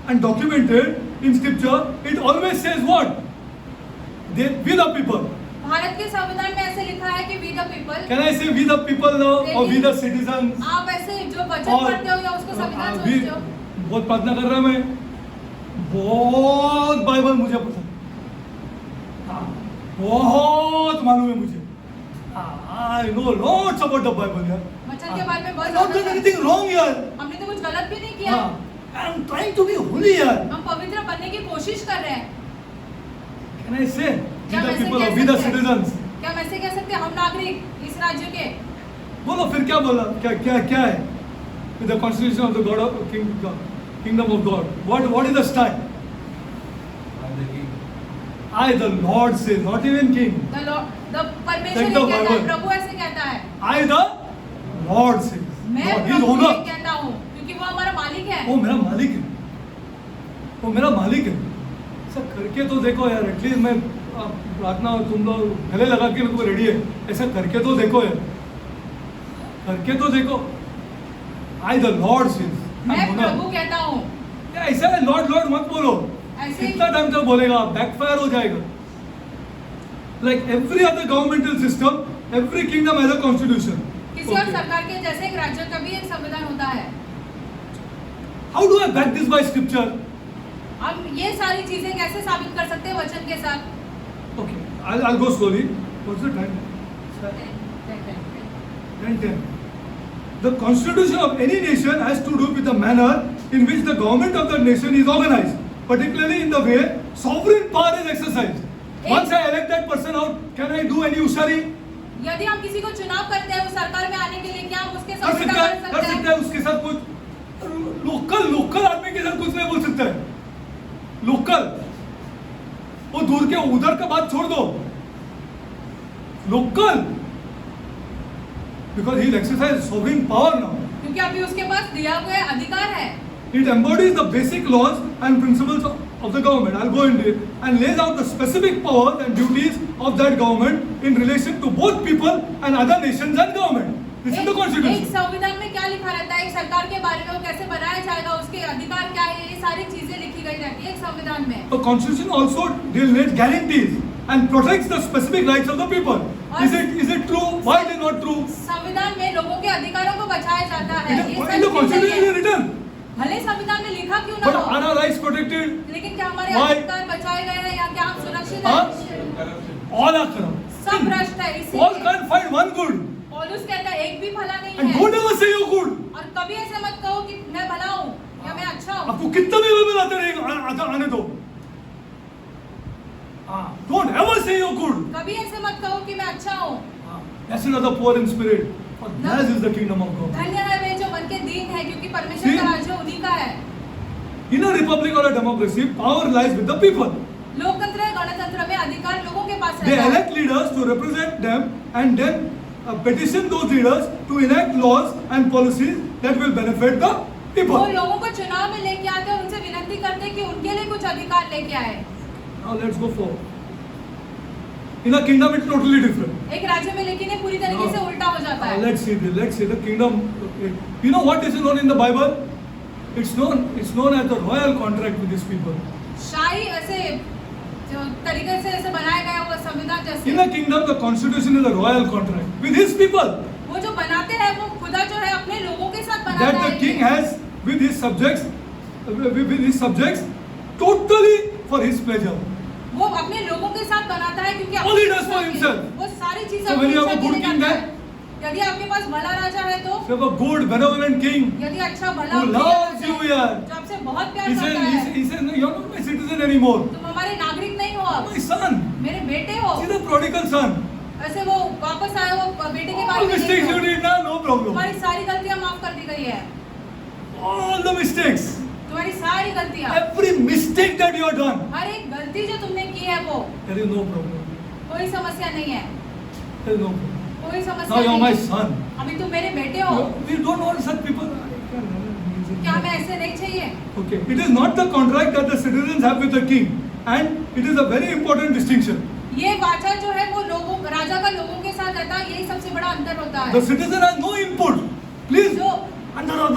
and documented in scripture, it always says what? We the people. Bharat के संविधान में ऐसे लिखा है कि we the people. Can I say we the people now or we the citizens? आप ऐसे जो वचन और पढ़ते हो या उसको संविधान we सोचते हो? बहुत प्रार्थना कर रहा मैं, बहुत बाइबल मुझे पसंद, बहुत मालूम है मुझे. I know lots about the Bible यार. वचन के बारे में बहुत I not done ज़्यादा- anything wrong यार. हमने तो कुछ गलत भी नहीं किया। I am trying to be holy यार. हम पवित्र बनने की कोशिश कर रहे हैं। Can I say we क्या हम the ऐसे people कह or we the सकते हैं? citizens? क्या हम ऐसे कह सकते हैं हम नागरिक इस राज्य के? बोलो फिर क्या बोला, क्या क्या क्या है? With the constitution of the God of kingdom of God. What is the style? I the Lord says, not even king. परमेश्वर Take ये the कहता है, Bible. प्रभु ऐसे कहता है। I the Lord says. मैं God, His प्रभु owner. ये कहता हूँ क्योंकि वो हमारा मालिक है। वो मेरा मालिक है. वो मेरा मालिक है. ऐसा करके तो देखो यार, एटलीस्ट मैं प्रार्थना तुम लोग गले लगा के मेरे को रेडी है. ऐसा करके तो देखो यार, करके तो देखो. I the Lord says. मैं प्रभु कहता हूँ। ऐसा है लॉर्ड लॉर्ड मत बोलो. ऐसे ही- कितना टाइम तक बोलेगा, बैकफायर हो जाएगा. Like every other governmental system, every kingdom has a constitution. किसी और Okay. सरकार के जैसे एक राज्य का भी एक संविधान होता है। How do I back this by scripture? हम ये सारी चीजें कैसे साबित कर सकते हैं वचन के साथ? Okay, I'll go slowly. What's the time? 10:10. The constitution of any nation has to do with the manner in which the government of the nation is organized, particularly in the way sovereign power is exercised. Once I elect that person out, can I do any ushari? यदि हम किसी को चुनाव करते हैं उस सरकार में आने के लिए क्या हम उसके कर साथ सकता है, कर सकता है उसके साथ कुछ. लोकल आदमी के साथ कुछ नहीं बोल सकता है. लोकल, वो दूर के उधर का बात छोड़ दो. Local, because he exercises sovereign power now. क्योंकि अभी उसके पास दिया हुआ अधिकार है। It embodies the basic laws and principles of the government. I'll go into it and lays out the specific powers and duties of that government in relation to both people and other nations and government. This is the एक constitution. संविधान में क्या लिखा रहता है, एक सरकार के बारे में वो कैसे बनाया जाएगा, उसके अधिकार क्या है, ये सारी चीजें लिखी गई रहती है एक संविधान में। The constitution also delineates guarantees and protects the specific rights of the people. Is it true? Why it is not true? संविधान में लोगों के अधिकारों को बचाया जाता है। In ये the सारी constitution चीजें is written. भले संविधान में लिखा क्यों ना But हो, are our rights protected? लेकिन क्या हमारे Why? अधिकार बचाए गए हैं या क्या हम सुरक्षित Huh? हैं? All are corrupt. सब भ्रष्ट है। All इसीलिए can't find one good. पौलुस कहता है एक भी भला नहीं And है। don't ever say you're good. और कभी ऐसे मत कहो कि मैं भला हूँ या मैं अच्छा हूँ। आपको कितना भी बाइबल आते रहेगा, आने दो. Don't ever say you're good. कभी ऐसे मत कहो कि मैं अच्छा हूँ। Blessed are the poor in spirit, for theirs is the kingdom of God. धन्य है वे जो के दिन है, क्योंकि परमेश्वर का See? राज्य उन्हीं का है। In a republic or a democracy, power lies with the people. लोकतंत्र या गणतंत्र में अधिकार लोगों के पास They रहता है। elect leaders to represent them and then petition those leaders to enact laws and policies that will benefit the वो people. लोगों को चुनाव में लेके आते हैं और उनसे विनती करते हैं कि उनके लिए कुछ अधिकार लेके आए। Now let's go forward. In a kingdom, it's totally different. एक राज्य में लेकिन ये पूरी तरीके से उल्टा हो जाता है। Let's see this. Let's see the kingdom. You know what is known in the Bible? It's known as the royal contract with these people. शाही ऐसे जो तरीके से ऐसे बनाया गया हुआ संविधान जैसे। In a kingdom, the constitution is a royal contract with his people. वो जो बनाते हैं वो खुदा जो है अपने लोगों के साथ बनाता That है। the king has with his subjects totally for his pleasure. वो अपने लोगों के साथ बनाता है क्योंकि All he does for himself. वो सारी चीजें So अपनी when you have a इच्छा के good लिए king करता there, है। यदि आपके पास भला राजा है तो you have a good benevolent king यदि अच्छा भला who प्रिय loves राजा you है, here. जो आपसे बहुत प्यार He करता है, says, no, you're not my citizen anymore. तुम हमारे नागरिक नहीं हो अब, My son. मेरे बेटे हो। See the prodigal son. ऐसे वो वापस आए वो बेटे के All बारे में mistakes you देखो। did now, no problem. तुम्हारी सारी गलतियां माफ कर दी गई है। All the mistakes. तुम्हारी सारी गलतियां, Every mistake that you have done. हर एक गलती जो तुमने की है वो There is no problem. कोई समस्या नहीं है, There is no problem. कोई समस्या Now you are नहीं my है। son. अभी तुम मेरे बेटे हो, We don't want such people. क्या हमें ऐसे नहीं चाहिए? Okay. It is not the contract that the citizens have with the king. And it is a very important distinction. ये वाचा जो है वो लोगों राजा का लोगों के साथ रहता है, यही सबसे बड़ा अंतर होता है। The citizen has no input. Please, जो under और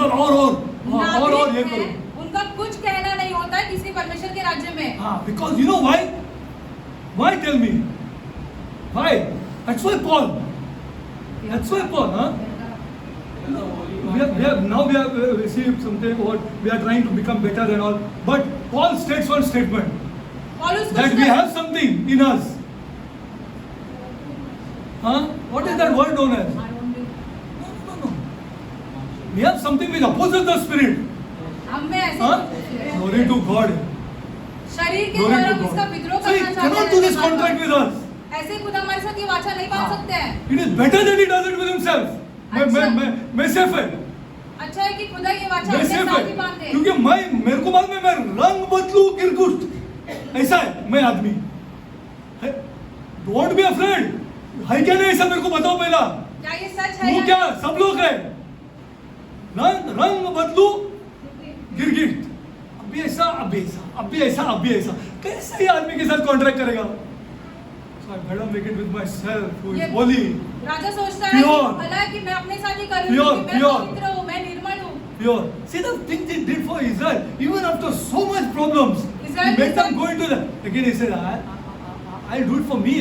ये नागरिक है, करो. उनका कुछ कहना नहीं होता है किसी परमेश्वर के राज्य में। Because you know why? Why tell me? Why? That's why Paul. Huh? We have received something what we are trying to become better and all. But Paul states one statement पौलुस कुछ that we have something in us. Huh? What is that word known as? No. We have something which opposes the spirit. हम में ऐसे Huh? Glory to God. शरीर के Glory द्वारा to इसका God. विद्रोह So he करना चाहते cannot do this contract with us. ऐसे खुदा हमारे साथ ये वाचा नहीं बांध सकते हैं। It is better that he does it with himself. मैं सेफ है. अच्छा है कि खुदा ये वाचा मैं अपने सेफ साथ ही है. बांधे। क्योंकि मेरे को मालूम है मैं रंग बदलू किरकुट. ऐसा है मैं आदमी. Don't be afraid. है क्या नहीं ऐसा मेरे को बताओ पहला. क्या ये सच है? तू क्या सब लोग है. रंग बदलू गिरगिट. अभी ऐसा कैसे ये आदमी के साथ कॉन्ट्रैक्ट करेगा. So I better make it with myself who is holy. राजा सोचता है Pure. भला है कि मैं अपने साथ ही करूँ, Pure, मैं pure. पवित्र हूँ, मैं निर्मल हूँ। Pure. See the things he did for Israel, even after so much problems. Israel He made them के go into the. Again he said, I'll do it for me.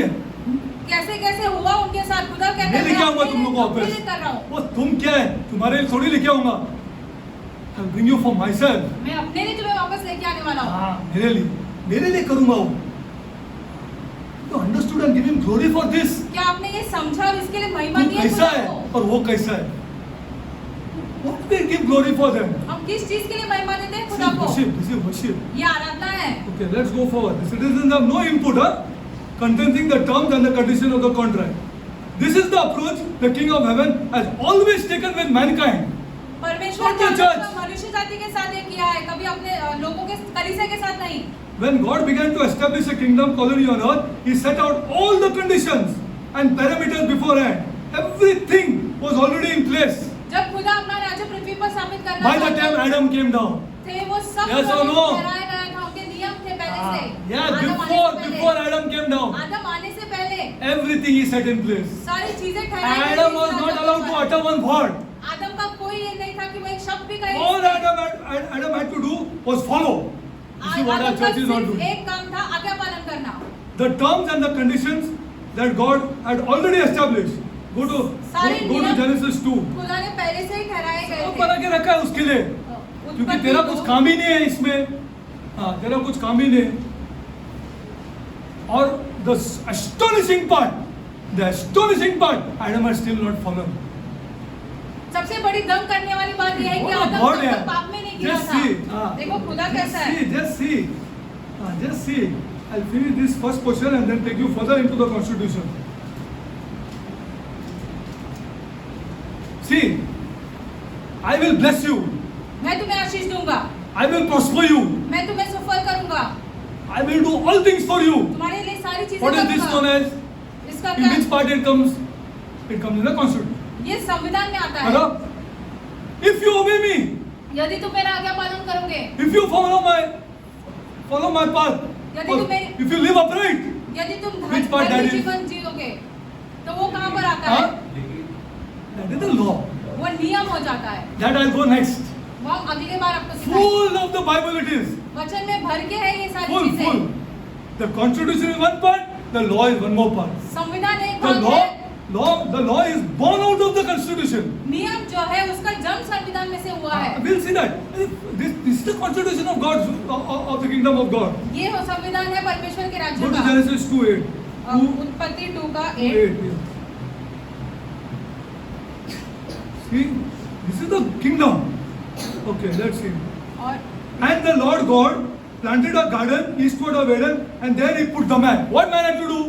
कैसे कैसे हुआ उनके साथ खुदा कहता मैं है लेके आऊंगा अपने तुम लोग को अपने वापस. लिए कर रहा हूँ। वो तुम क्या है? तुम्हारे लिए थोड़ी लेके आऊंगा. I'll bring you for myself. मैं अपने लिए तुम्हें वापस लेके आने वाला हूँ। हाँ, मेरे लिए करूंगा वो. You understood and give him glory for this. क्या आपने ये समझा और इसके लिए महिमा तू दी है कैसा खुदा है को? और वो कैसा है? What we give glory for them? हम किस चीज के लिए महिमा देते हैं खुदा को? This is worship. ये आराधना है। Okay, let's go forward. The citizens have no input, containing the terms and the condition of the contract. This is the approach the King of Heaven has always taken with mankind. परमेश्वर Not ने the church. हमेशा मनुष्य जाति के साथ ये किया है, कभी अपने लोगों के कलीसिया के साथ नहीं। When God began to establish a kingdom colony on earth, He set out all the conditions and parameters beforehand. Everything was already in place. जब खुदा अपना राज्य पृथ्वी पर स्थापित करना By the time Adam came down. थे, वो सब Yes or no? ठहराया गया था, उनके नियम थे पहले से। Yeah, आदम आने से पहले। before Adam came down, आदम आने से पहले everything He set in place. सारी चीजें ठहराई गई Adam थी was इस not राज्य allowed पर। to utter one word. आदम का कोई ये नहीं था कि वो एक शब्द भी कहे। All Adam had to do was follow. This is what our आदम का church is not सिर्फ doing. एक काम था, आज्ञा पालन करना। The terms and the conditions that God had already established. Go to Genesis 2. खुदा ने पहले से ही ठहराए गए वो थे। बना के रखा है उसके लिए. क्योंकि तेरा कुछ काम ही नहीं है इसमें. हाँ, तेरा कुछ काम ही नहीं. और the astonishing part, Adam had still not followed. सबसे बड़ी दंग करने वाली बात यह है कि आदम God तब है. तक पाप में नहीं गिरा Just see. था। देखो खुदा कैसा है। Just see. I'll finish this first portion and then take you further into the constitution. See, I will bless you. मैं तुम्हें आशीष दूंगा, I will prosper you. मैं तुम्हें सफल करूंगा, I will do all things for you. तुम्हारे लिए सारी चीजें What is this known करूंगा। as? इसका In क्या? which part it comes? It comes in the constitution. ये संविधान में आता है। Hello? If you obey me, यदि तुम मेरा आज्ञा पालन करोगे, if you follow my path, यदि or तुम मेरे- if you live upright, यदि तुम Which part that धर्मी is? जीवन जियोगे, तो वो कहाँ पर आता huh? है? That is the law. वो नियम हो जाता है। That I'll go next. वो अगली बार आपको सिखाएंगे। Full of the Bible it is. वचन में भर के है ये सारी Full. चीजें। The constitution is one part, the law is one more part. संविधान एक The भाग है, the law is born out of the constitution. नियम जो है उसका जन्म संविधान में से हुआ है। We'll see that. This is the constitution of God, of the kingdom of God. ये हो संविधान है परमेश्वर के राज्य Go to का। Genesis 2:8. उत्पत्ति 2 का 8। 2:8, yeah. See, this is the kingdom. Okay, let's see. और And the Lord God planted a garden eastward of Eden, and there He put the man. What man had to do?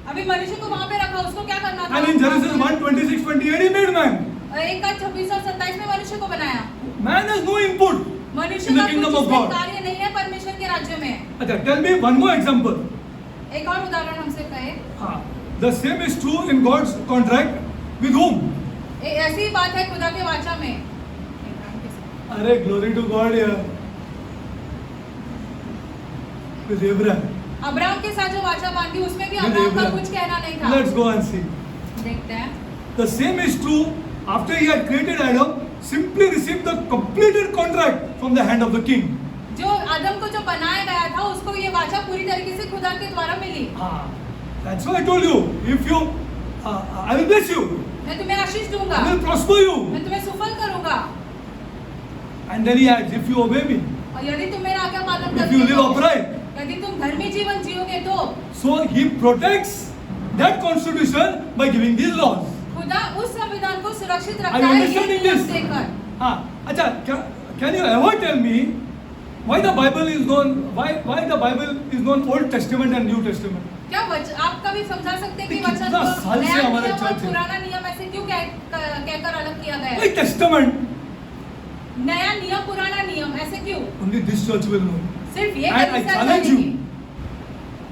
अभी मनुष्य को वहाँ पे रखा, उसको क्या करना था? And in Genesis 1:26-28, He made man. 1 का 26 और 27 में मनुष्य को बनाया। Man has no input मनुष्य in the का kingdom कुछ of इसमें God. कार्य नहीं है परमेश्वर के राज्य में। Okay, tell me one more example. एक और उदाहरण हमसे कहे। The same is true in God's contract with whom? ऐसी ही बात है खुदा के वाचा में। Arey, glory to God here. With Abraham. Abraham के साथ जो वाचा बांधी उसमें भी With अब्राहम का Abraham. कुछ कहना नहीं था। Let's go and see. देखते हैं। The same is true after he had created Adam, simply received the completed contract from the hand of the king. जो आदम को जो बनाया गया था उसको ये वाचा पूरी तरीके से खुदा के द्वारा मिली। That's why I told you. If you, I will bless you. मैं तुम्हें आशीष दूंगा, I will prosper you. मैं तुम्हें सफल करूंगा, And then he adds, if you obey me, और यदि तुम मेरा आज्ञा पालन if you करोगे live तो, upright. यदि तुम धर्मी जीवन जियोगे तो So he protects that constitution by giving these laws. खुदा उस संविधान को सुरक्षित Are रखता you है ये understanding नियम this? देकर। Acha, can you ever tell me why the Bible is known? Why the Bible is known Old Testament and New Testament? क्या आप कभी समझा सकते हैं कि कितना वचन को साल से नया हमारे नियम और चर्च है। पुराना नियम ऐसे क्यों कहकर अलग किया गया Why है? Testament? नया नियम पुराना नियम ऐसे क्यों? Only this church will know. सिर्फ ये And I कलीसिया challenge जानेगी। you.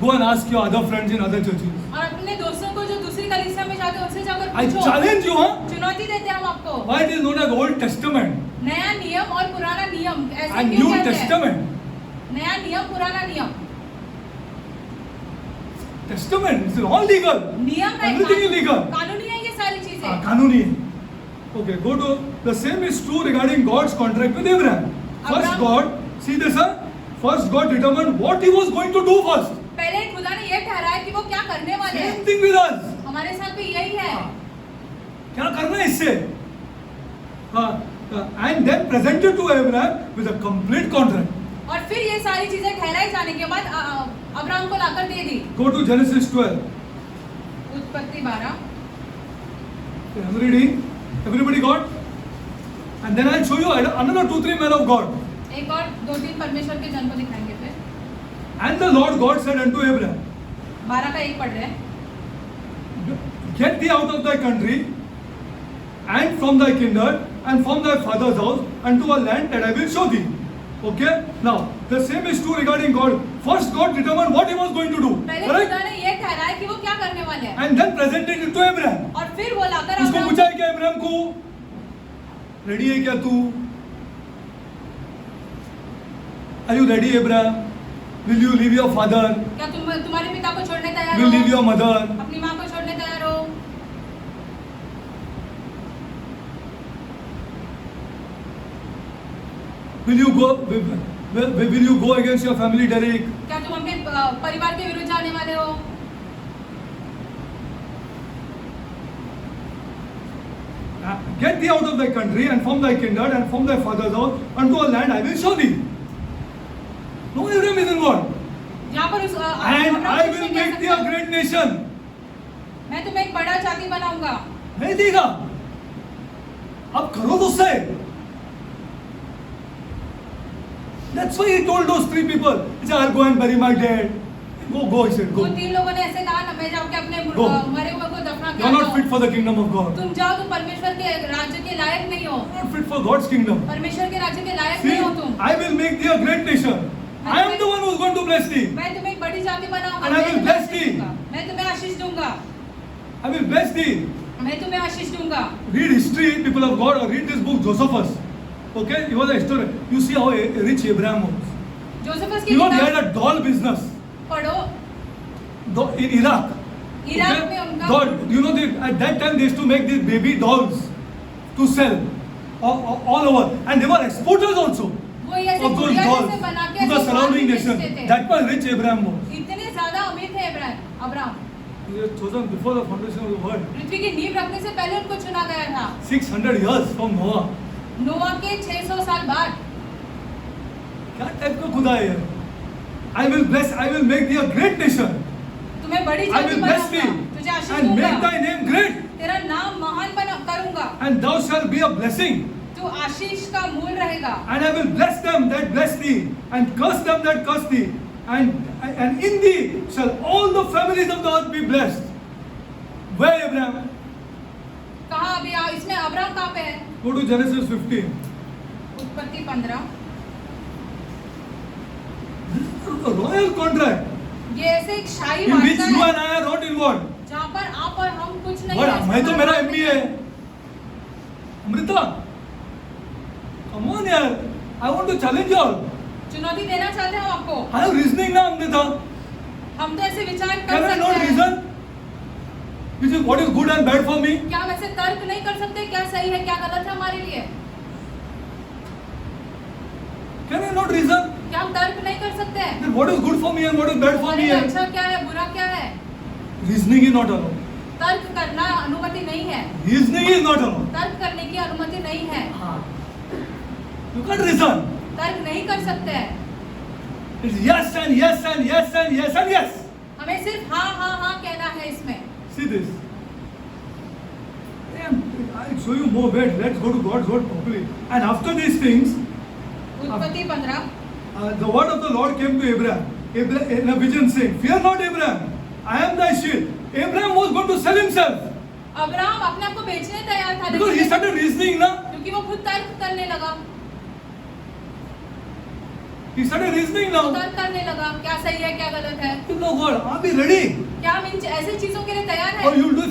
Go and ask your other friends in other churches. और अपने दोस्तों को जो दूसरी कलीसिया में जाते हैं उनसे जाकर I पूछो। challenge you, huh? चुनौती देते हैं हम आपको। Why it is known as Old Testament नया नियम और पुराना नियम ऐसे and क्यों New कहते हैं? Testament? नया नियम पुराना नियम। Testament is all legal. नियम है, Everything is legal. कानूनी है ये सारी चीजें। कानूनी है. Okay, go to the same is true regarding God's contract with Abraham. First Abraham- God, see this, sir. First God determined what He was going to do first. पहले खुदा ने ये ठहराया कि वो क्या करने वाले Same हैं। thing with us. हमारे साथ भी यही है। क्या करना है इससे? And then presented to Abraham with a complete contract. और फिर ये सारी चीजें ठहराई जाने के बाद अब्राहम को लाकर दे दी। Go to Genesis 12. उत्पत्ति 12। I'm reading. Everybody got? And then I'll show you another 2-3 men of God. एक और 2-3 परमेश्वर के जन को दिखाएंगे फिर। And the Lord God said unto Abraham, 12 का 1 पढ़ रहे हैं। Get thee out of thy country and from thy kindred and from thy father's house unto a land that I will show thee. Okay? Now, the same is true regarding God. First God determined what He was going to do. पहले Correct? खुदा ने ये ठहराया कि वो क्या करने वाले हैं। And then presented it to Abraham. और फिर वो लाकर उसको अब्राहम पूछा है क्या अब्राहम को? रेडी है क्या तू? Are you ready, Abraham? Will you leave your father? क्या तुम्हारे पिता को छोड़ने तैयार Will you leave हो? your mother? अपनी माँ को छोड़ने तैयार हो? Will you go against your family, Derek? क्या तुम अपने परिवार के विरुद्ध जाने वाले हो? Get thee out of thy country and from thy kindred and from thy father's house unto a land I will show thee. No, Abraham is involved. यहाँ पर And I will make thee a great nation. मैं तुम्हें एक बड़ा जाति बनाऊंगा। नहीं देगा. अब करो तो सही. That's why he told those 3 people, I'll go and bury my dead. Go, he said, go. वो 3 लोगों ने ऐसे कहा ना, मैं जाके अपने Go. मरे हुए को दफना You are not के fit for the kingdom of God. तुम जाओ, तुम परमेश्वर के राज्य के लायक नहीं हो, Not fit for God's kingdom. परमेश्वर के राज्य के लायक See, नहीं हो तुम। I will make thee a great nation. I am the one who is going to bless thee. मैं तुम्हें एक बड़ी जाति बनाऊंगा, And I will bless thee. मैं तुम्हें आशीष दूंगा, I will bless thee. मैं तुम्हें आशीष दूंगा। Read history, people of God, or read this book, Josephus. Okay, he was a historian. You see how rich Abraham was. Josephus की You know, they किताब had a doll business पढ़ो, in Iraq. Iraq में उनका Doll, you know, at that time they used to make these baby dolls to sell all over, and they were exporters also वो ऐसे of those गुड़िया dolls जैसे बना के to the ऐसे surrounding बाहर nation. बेचते थे। That was rich Abraham was. इतने ज्यादा अमीर थे Abraham. He was chosen before the foundation of the world. पृथ्वी की नींव रखने से पहले उनको चुना गया था। 600 years from Noah. नोवा के 600 साल बाद। क्या टाइप का खुदा है? I will bless, I will make thee a great nation. तुम्हें बड़ी I जाति will bless बनाऊंगा, thee तुझे आशीष and make दूंगा, thy name great, तेरा नाम महान बना करूंगा, and thou shalt be a blessing. तू आशीष का मूल रहेगा। And I will bless them that bless thee, and curse them that curse thee, and in thee shall all the families of the earth be blessed. Where Abraham? कहाँ अभी इसमें Abraham कहाँ पे है? Go to Genesis 15. उत्पत्ति 15। This is a royal contract ये ऐसे एक शाही in which वार्ता you है and I are not involved. जहाँ पर आप और हम कुछ नहीं But है। मैं तो मेरा MBA है. अमृता, come on यार. I want to challenge you all. चुनौती देना चाहते हैं आपको। I have reasoning ना अमृता. हम तो ऐसे विचार Can कर I not सकते हैं। reason? Which is what is good and bad for me? क्या हम ऐसे तर्क नहीं कर सकते क्या सही है क्या गलत है हमारे लिए? Can I not reason? क्या हम तर्क नहीं कर सकते हैं? Then what is good for me and what is bad for हमारे me? लिए अच्छा क्या है बुरा क्या है? Reasoning is not allowed. तर्क करना अनुमति नहीं है। Reasoning is not allowed. तर्क करने की अनुमति नहीं है। You can't reason. तर्क नहीं कर सकते हैं। It's yes and yes and yes and yes and yes. हमें सिर्फ हाँ हाँ हाँ कहना है इसमें। See this. I'll show you more ways. Let's go to God's word properly. And after these things, उत्पत्ति 15। the word of the Lord came to Abraham in a vision saying, "Fear not, Abraham. I am thy shield." Abraham was going to sell himself Abraham अपने आप को बेचने तैयार था because he started reasoning now. क्योंकि वो खुद तर्क करने लगा। He started reasoning now. तर्क करने लगा क्या सही है क्या गलत है। You know God, are we ready? क्या हम इन ऐसे चीजों के लिए तैयार Or हैं? you will do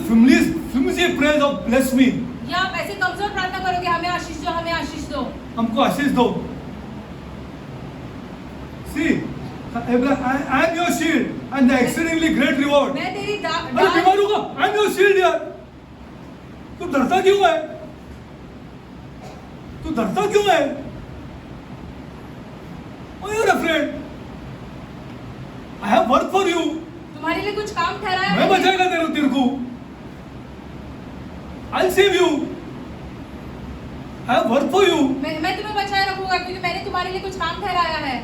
flimsy prayers of bless me. या आप ऐसे कमजोर प्रार्थना करोगे हमें आशीष दो हमें आशीष दो। हमको आशीष दो. See, Abraham, I am your shield and the exceedingly great reward. मैं तेरी अरे बीमार होगा. I am your shield यार. तू डरता क्यों है? तू डरता क्यों है? Why you are afraid? I have work for you. तुम्हारे लिए कुछ काम ठहराया मैं है। बचाएगा तेरे को. I'll save you. I have work for you. मैं तुम्हें बचाए रखूंगा क्योंकि मैंने तुम्हारे लिए कुछ काम ठहराया है।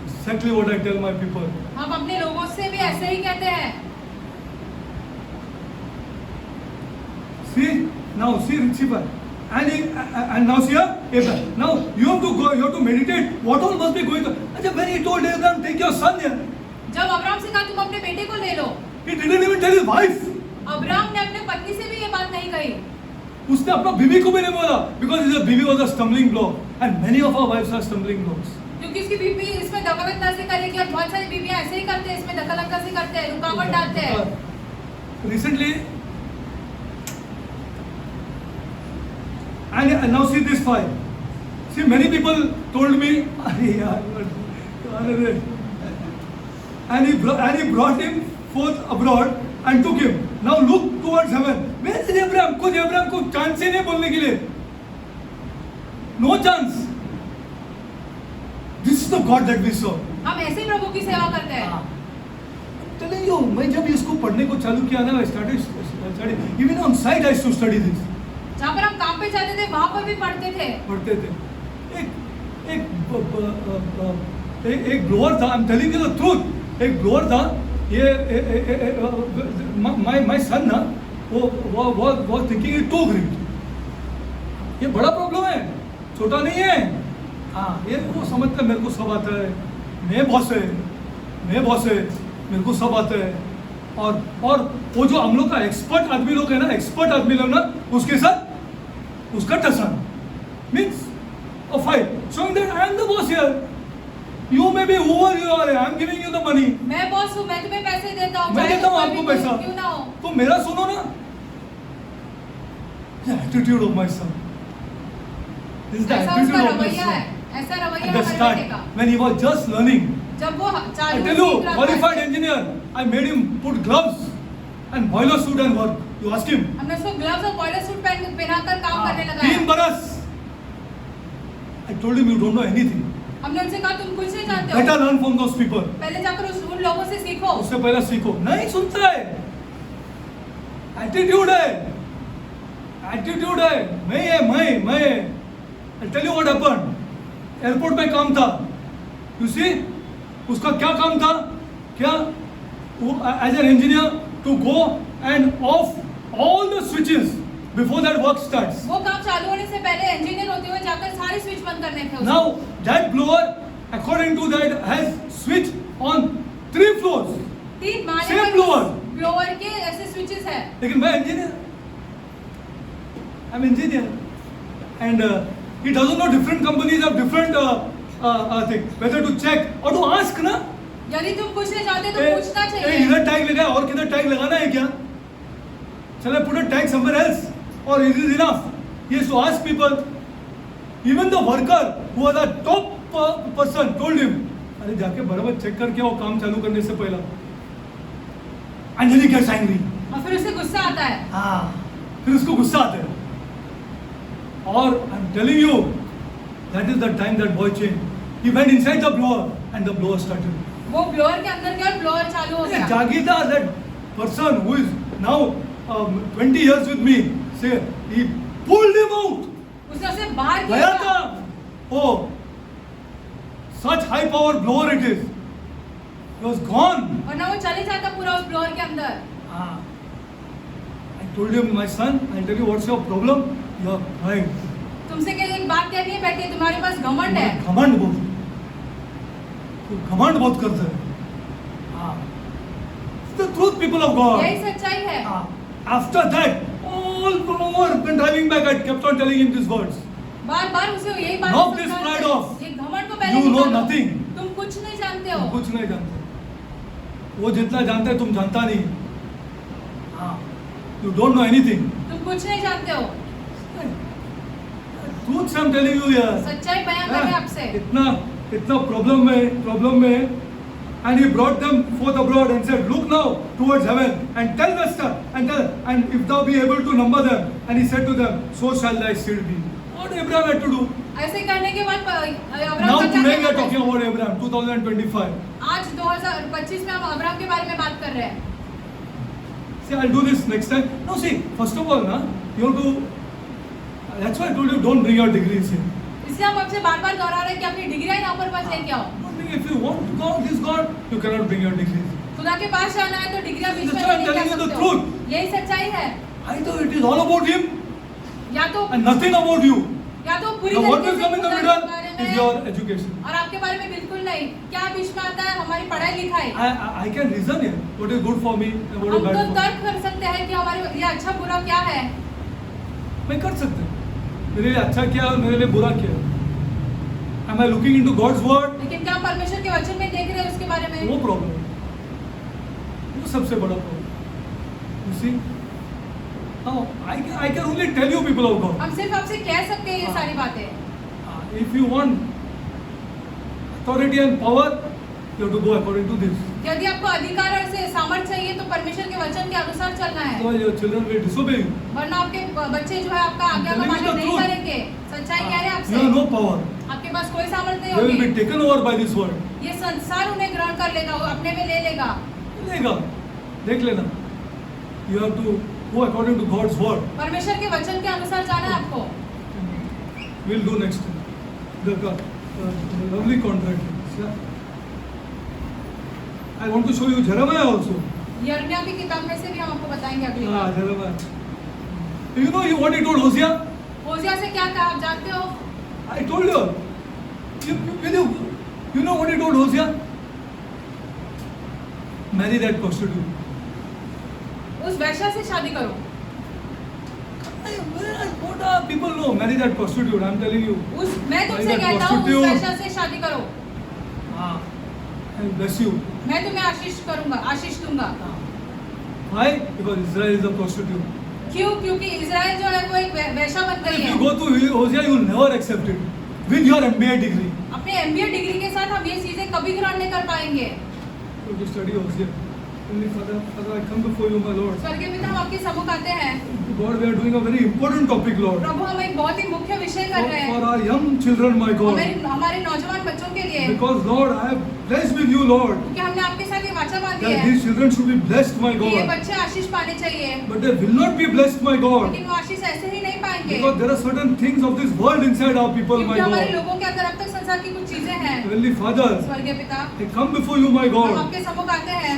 Exactly what I tell my people. हम अपने लोगों से भी ऐसे ही कहते हैं। See, now see Richipa. And now see Abraham. Now you have to go, you have to meditate. What all must be going on? Achha, when he told Abraham, take your son here, जब Abraham से कहा तुम अपने बेटे को ले लो, he didn't even tell his wife. Abraham ने अपने पत्नी से भी ये बात नहीं कही। उसने अपना बीवी को भी नहीं बोला because his baby was a stumbling block and many of our wives are stumbling blocks. क्योंकि उसकी बीवी इसमें दखलअंदाजी करेगी और बहुत सारी बीवियां ऐसे ही करते हैं, इसमें दखलअंदाजी करते हैं, रुकावट डालते हैं। Recently, and now see this fight. See, many people told me, and he brought him forth abroad and took him. Now look towards heaven. Where is Abraham? कुछ Abraham को chance ही नहीं बोलने के लिए. No chance. This is the God that we serve. हम ऐसे प्रभु की सेवा करते हैं। Telling you, मैं जब इसको पढ़ने को चालू किया ना, I started studying. Even on site I used to study this. जहाँ पर हम काम पे जाते थे वहाँ पर भी पढ़ते थे। पढ़ते थे. एक ब्लोअर था. I'm telling you the truth. एक ब्लोअर था. ये my son ना, वो thinking it too great. ये बड़ा प्रॉब्लम है, छोटा नहीं है. हाँ, ये वो समझता है मेरे को सब आता है. मैं बॉस है. मेरे को सब आता है। और वो जो हम लोग का एक्सपर्ट आदमी लोग है ना, एक्सपर्ट आदमी लोग ना, उसके साथ उसका टसन means a fight, showing that I am the boss here. You may be whoever you are, I am giving you the money. मैं बॉस हूँ, मैं तुम्हें पैसे देता हूँ, मैं चाहे देता हूँ कोई आपको भी पैसा, क्यों ना हो। तो मेरा सुनो ना। The attitude of my son. This is the ऐसा attitude उसका of my रवैया son. है, ऐसा रवैया At the हमारे start, बेटे का। when he was just learning, जब वो I चालू tell you, सीख रहा था, qualified engineer, I made him put gloves and boiler suit and work. You ask him. हमने उसको ग्लव्स और बॉयलर सूट पहनाकर काम करने 3 लगाया। बरस. I told him you don't know anything. हमने उनसे कहा तुम कुछ नहीं जानते हो, Better learn from those people. पहले जाकर उन लोगों से सीखो। उससे पहले सीखो। नहीं सुनता है, एटीट्यूड है, एटीट्यूड है। मैं I'll tell you what happened. Airport में काम था, you see, उसका क्या काम था, क्या as an engineer to go and off all the switches before that work starts. वो काम चालू होने से पहले इंजीनियर होते हुए जाकर सारे स्विच बंद करने थे उसको। Now that blower, according to that, has switch on 3 floors. 3 Male Same पर blower. ब्लोअर के ऐसे स्विचेस है। लेकिन मैं engineer, I'm engineer, and he doesn't know different companies have different thing, whether to check or to ask ना। यदि तुम कुछ नहीं जानते तो पूछना ए, चाहिए। इधर टैग लगा और किधर टैग लगाना है क्या? चले put a tag somewhere else, or it is enough? He has to ask people. Even the worker who was the top person told him, अरे जाके बराबर चेक करके वो काम चालू करने से पहला। And then he gets angry. और फिर उसे गुस्सा आता है। हाँ, फिर उसको गुस्सा आता है। और I'm telling you, that is the time that boy changed. He went inside the blower and the blower started. वो ब्लोअर के अंदर गया और ब्लोअर चालू हो गया। Jagita, that person who is now 20 years with me, say he pulled him out. उसने उसे बाहर गया किया। था। Oh, such high power blower it is. He was gone. और ना वो चले जाता पूरा उस ब्लोअर के अंदर। Ah. I told him, my son, I'll tell you what's your problem. Your pride. तुमसे क्या एक बात कहनी है बेटे, तुम्हारे पास घमंड है। घमंड बहुत, तू घमंड बहुत करता है। हाँ, the truth, people of God. यही सच्चाई है। After that, all over when driving back, I kept on telling him these words. बार-बार उसे यही बात Knock this समझाते pride हैं। off. ये घमंड को पहले You know निकालो। nothing. तुम कुछ नहीं जानते हो। तुम कुछ नहीं जानते। वो जितना जानता है तुम जानता नहीं। हाँ, you don't know anything. तुम कुछ नहीं जानते हो। Truth I'm telling you here. सच्चाई बयान कर रहे हैं आपसे। इतना प्रॉब्लम में and he brought them forth abroad and said, look now towards heaven and tell the star and if thou be able to number them, and he said to them, so shall thy seed be. What Abraham had to do? ऐसे करने के बाद Abraham Now का क्या today we कहना are था? talking about Abraham 2025. आज 2025 में हम अब्राहम के बारे में बात कर रहे हैं। See, I'll do this next time. No, see, first of all, na, you have to, that's why I told you don't bring your degrees here. इसलिए हम आपसे बार-बार दोहरा रहे हैं कि अपनी डिग्रियां यहाँ पर बस लेके आओ। Don't bring, if you want to go this God, you cannot bring your degrees. खुदा के पास जाना है तो डिग्रियां बीच में That's why I'm नहीं telling कर you the सकते हो। truth. यही सच्चाई है। Either it is all about him या तो and nothing about you. पूरी Now what तरीके will से come in the खुदा middle के बारे is में your education. और आपके बारे में बिल्कुल नहीं। क्या बीच में आता है? हमारी पढ़ाई लिखाई। I can reason here what is good for me and what is हम तो bad for me. तर्क कर सकते हैं कि हमारे ये अच्छा बुरा क्या है। मैं कर सकता हूँ। मेरे लिए अच्छा क्या और मेरे लिए बुरा क्या है? Am I looking into God's word? लेकिन क्या हम परमेश्वर के वचन में देख रहे हैं उसके बारे में? वो प्रॉब्लम है, वो सबसे बड़ा problem. You see? Now I can only tell you, people of God. हम सिर्फ आपसे कह सकते हैं ये सारी बातें। If you want authority and power, you have to go according to this. यदि आपको अधिकार और से सामर्थ्य चाहिए तो परमेश्वर के वचन के अनुसार चलना है। Otherwise your children will disobey you. वरना आपके बच्चे जो है आपका आज्ञा का Telling you पालन the नहीं truth. करेंगे। सच्चाई कह रहे हैं You आपसे। have no power. आपके पास कोई सामर्थ्य नहीं They will be होगी। taken over by this word. ये संसार उन्हें ग्रहण कर लेगा, वो अपने में ले लेगा। लेगा, देख लेना। You have to go according to God's word. परमेश्वर के वचन के अनुसार जाना है आपको। We'll do next time. The lovely contract. Yeah. I want to show you Jeremiah also. यिर्मयाह की किताब में से भी हम आपको बताएंगे अगली Ah, bar. Jeremiah. You know what he told Hosea? होशिया से क्या कहा आप जानते हो? I told you. You know what he told Hosea? Marry that prostitute. उस वैश्या से शादी करो। What are people know? Marry that prostitute. I'm telling you. मैं तुमसे Marry that कहता हूँ उस prostitute. वैश्या से शादी करो। And bless you. मैं तुम्हें आशीष दूंगा। Why? Because Israel is a prostitute. क्यों? क्योंकि इजराइल जो है वो एक वैश्या बन गई If है। you go to Hosea, you will never accept it. With your MBA degree. अपने MBA डिग्री के साथ हम ये चीजें कभी ग्रहण नहीं कर पाएंगे। So to study Hosea. Heavenly Father, I come before you, my Lord. स्वर्गीय पिता, हम आपके सम्मुख आते हैं। God, we are doing a very important topic, Lord. प्रभु, हम एक बहुत ही मुख्य विषय कर रहे For हैं our young children, my God. हमारे नौजवान बच्चों के लिए, Because Lord, I have blessed with you, Lord. क्योंकि हमने आपके साथ ये वाचा बांधी That है these children should be blessed, my कि ये God. बच्चे आशीष पाने चाहिए, But they will not be blessed, my God. लेकिन वो आशीष ऐसे ही नहीं पाएंगे Because there are certain things of this world inside our people, my क्योंकि हमारे God. लोगों के अंदर अब तक संसार की कुछ चीजें हैं। Heavenly Father, स्वर्गीय पिता, I come before you, my हम God. आपके सम्मुख आते हैं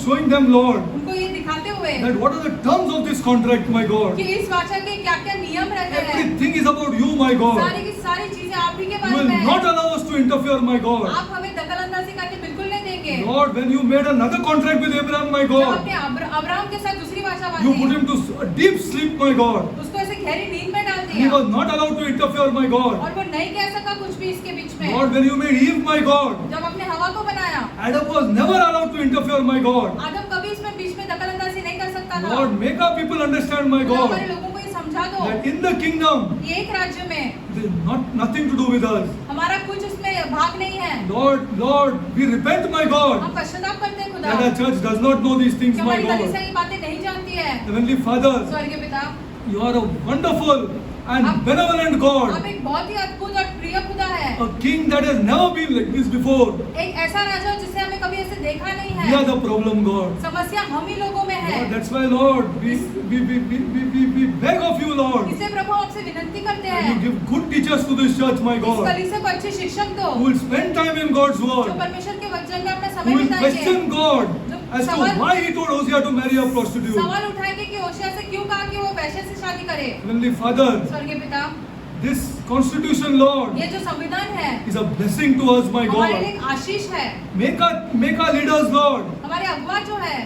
Showing them, Lord, उनको ये दिखाते हुए that what are the terms of this contract, my God. कि इस वाचा के क्या क्या नियम रहते हैं। Everything is about you, my God. सारी की सारी चीजें आप ही के You बारे will में not हैं। allow us to interfere, my God. आप हमें दखलंदाजी करने बिल्कुल नहीं देंगे। Lord, when you made another contract with Abraham, my जब God, आपने अब्राहम के साथ दूसरी वाचा you put बांधी, him to a deep sleep, my God. उसको ऐसे गहरी नींद में डाल He दिया was not allowed to interfere, my God. और वो नहीं कह सका कुछ भी इसके बीच में। Lord, when you made Eve, my God, जब आपने हवा को बनाया, Adam was never allowed to interfere, my God. आदम कभी इसमें बीच में दखलंदाजी नहीं कर सकता था। Lord, make our people understand, my खुदा हमारे God, लोगों को ये समझा दो that in the kingdom, ये एक राज्य में there is nothing to do with us. हमारा कुछ उसमें भाग नहीं है। Lord, we repent, my God, हम पश्चाताप करते हैं खुदा that our church does not know these कि things, my हमारी कलीसिया God. ये बातें नहीं जानती है। Heavenly Father, स्वर्गीय पिता, you are a wonderful and benevolent आप God, एक बहुत ही अद्भुत और प्रिय खुदा है। a king that has never been like this before. एक ऐसा राजा जिसे हमें कभी ऐसे देखा नहीं We are है। the problem, God. समस्या हम ही लोगों में है। Lord, that's why, Lord, we beg of you, Lord, इसे प्रभु आपसे विनंती करते that हैं you give good teachers to this church, my इस God, कलीसिया को अच्छे शिक्षक दो who will spend time in God's जो word, परमेश्वर के वचन में अपना who समय will बिताएंगे, question God as to सवाल- why He told Hosea to marry a prostitute. सवाल उठाएंगे कि होशियार से क्यों कहा कि वो वैश्य से शादी करे। Heavenly Father, स्वर्गीय पिता, this constitution, Lord, ये जो संविधान है is a blessing to us, my हमारे लिए God. एक आशीष है। Make our leaders, Lord, हमारे अगुवा जो है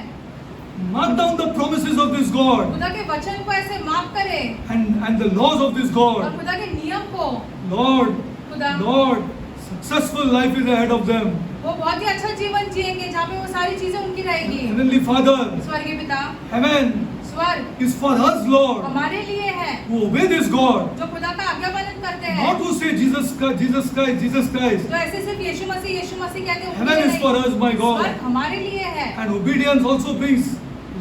mark down the promises of this God खुदा के वचन को ऐसे माफ करे and the laws of this और God. खुदा के नियम को Lord, खुदा Lord, successful life is ahead of them. वो बहुत ही अच्छा जीवन जिएंगे जहाँ पे वो सारी चीजें उनकी रहेगी। Heavenly Father, स्वर्गीय पिता, heaven स्वर्ग is for us, Lord, हमारे लिए है who obey this God, जो खुदा का आज्ञा पालन करते हैं, not who say Jesus Christ, Jesus Christ, Jesus Christ. जो ऐसे सिर्फ यीशु मसीह कहते हैं उनके Heaven लिए is for नहीं। us, my God. स्वर्ग हमारे लिए है And obedience also brings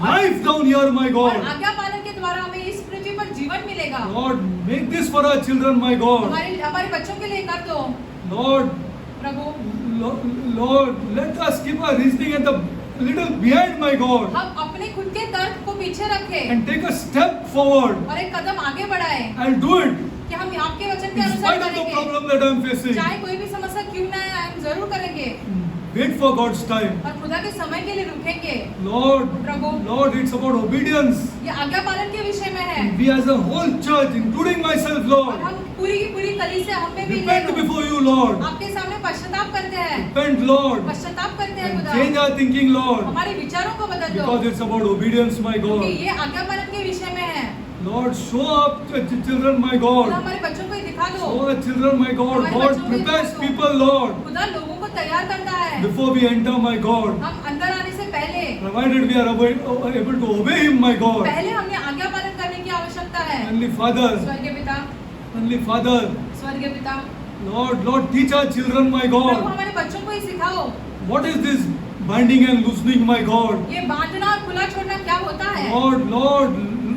life down here, my और God. आज्ञा पालन के द्वारा हमें इस पृथ्वी पर जीवन मिलेगा। Lord, make this for our children, my God. हमारे बच्चों के लिए कर दो Lord, Prabhu. Lord, let us keep our reasoning at the little behind, my God, हम अपने खुद के तर्क को पीछे रखें and take a step forward और एक कदम आगे बढ़ाएं and do it कि हम आपके वचन के in अनुसार spite of the करेंगे। problem that I'm facing. चाहे कोई भी समस्या क्यों ना आए, हम जरूर करेंगे Wait for God's time. और खुदा के समय के लिए रुकेंगे। Lord, Prabhu, Lord, it's about obedience. ये आज्ञा पालन के विषय में है We as a whole church, including myself, और Lord, हम पूरी की पूरी कलीसिया हम में भी ले repent low. before you, Lord. आपके सामने पश्चाताप करते हैं, Repent, Lord, पश्चाताप करते हैं and खुदा। change our thinking, Lord, हमारे विचारों को बदल दो because it's about obedience, my क्योंकि God. ये आज्ञा पालन के विषय में है। Lord, show up to children, my खुदा God. हमारे बच्चों को ये दिखा दो। Show our children, my God. God prepares people, Lord, खुदा लोगों को तैयार करता है before we enter, my God. हम अंदर आने से पहले Provided we are able to obey Him, my God. पहले हमें आज्ञा पालन करने की आवश्यकता है। Heavenly Father, स्वर्गीय पिता, Heavenly Father, स्वर्गीय पिता, Lord, teach our children, my Prabhu God. हमारे बच्चों को ये सिखाओ What is this binding and loosening, my God? ये बांटना और खुला छोड़ना क्या होता है।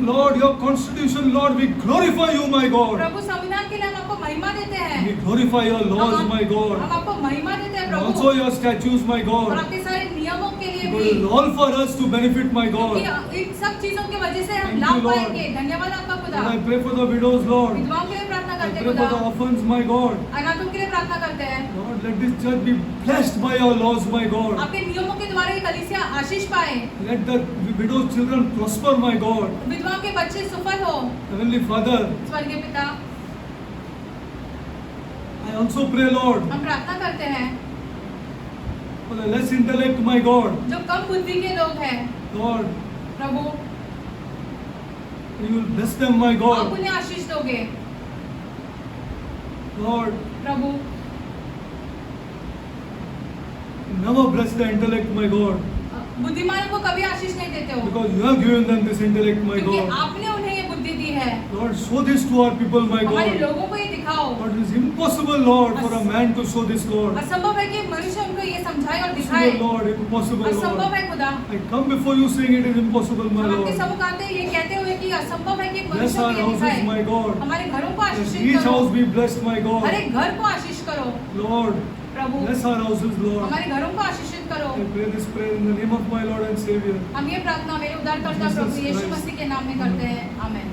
Lord, your constitution, Lord, we glorify you, my God. प्रभु संविधान के लिए हम आपको महिमा देते हैं। We glorify your laws, my हम God. आपको महिमा देते हैं And Prabhu also your statutes, my और God. आपके सारे नियमों के लिए Because भी it's all for us to benefit, my God. क्योंकि इन सब चीजों की वजह से हम Thank लाभ you, Lord. पाएंगे। धन्यवाद आपका खुदा। And I pray for the widows, Lord. विधवाओं के लिए प्रार्थना I करते pray हैं for the खुदा, orphans, my God. अनाथों के लिए प्रार्थना करते हैं। Lord, let this church be blessed by your laws, my God. आपके नियमों के द्वारा ये कलीसिया आशीष पाए, Let the widows' children prosper, my God. विधवाओं के बच्चे सफल हो। Heavenly Father, स्वर्गीय पिता, I also pray, Lord, हम प्रार्थना करते हैं for the less intellect, my God. जो कम बुद्धि के लोग हैं Lord, Prabhu, you will bless them, my आप God. उन्हें आशीष दोगे Lord, Prabhu. never bless the intellect, my God, बुद्धिमानों को कभी आशीष नहीं देते हो, because you have given them this intellect, my क्योंकि God. आपने उन्हें ये बुद्धि दी है। Lord, show this to our people, my हमारे God. लोगों को ये दिखाओ। Lord, it is impossible, Lord, for a man to show this, Lord. असंभव है कि मनुष्य उनको ये समझाए और दिखाए। Impossible, Lord, impossible, असंभव Lord. है खुदा। I come before you saying it is impossible, my हम आपके Lord. सम्मुख आते हैं ये कहते हुए कि असंभव है कि Bless मनुष्य our को ये houses, दिखाए। my God. हमारे घरों को Let आशीषित each करो, house be blessed, my her God. एक घर को आशीष करो Lord, Prabhu. bless our houses, Lord. हमारे घरों को आशीषित करो। I pray this prayer in the name of my Lord and Savior. हम ये प्रार्थना मेरे उद्धारकर्ता Jesus प्रभु यीशु Christ. मसीह के नाम में करते हैं, आमेन।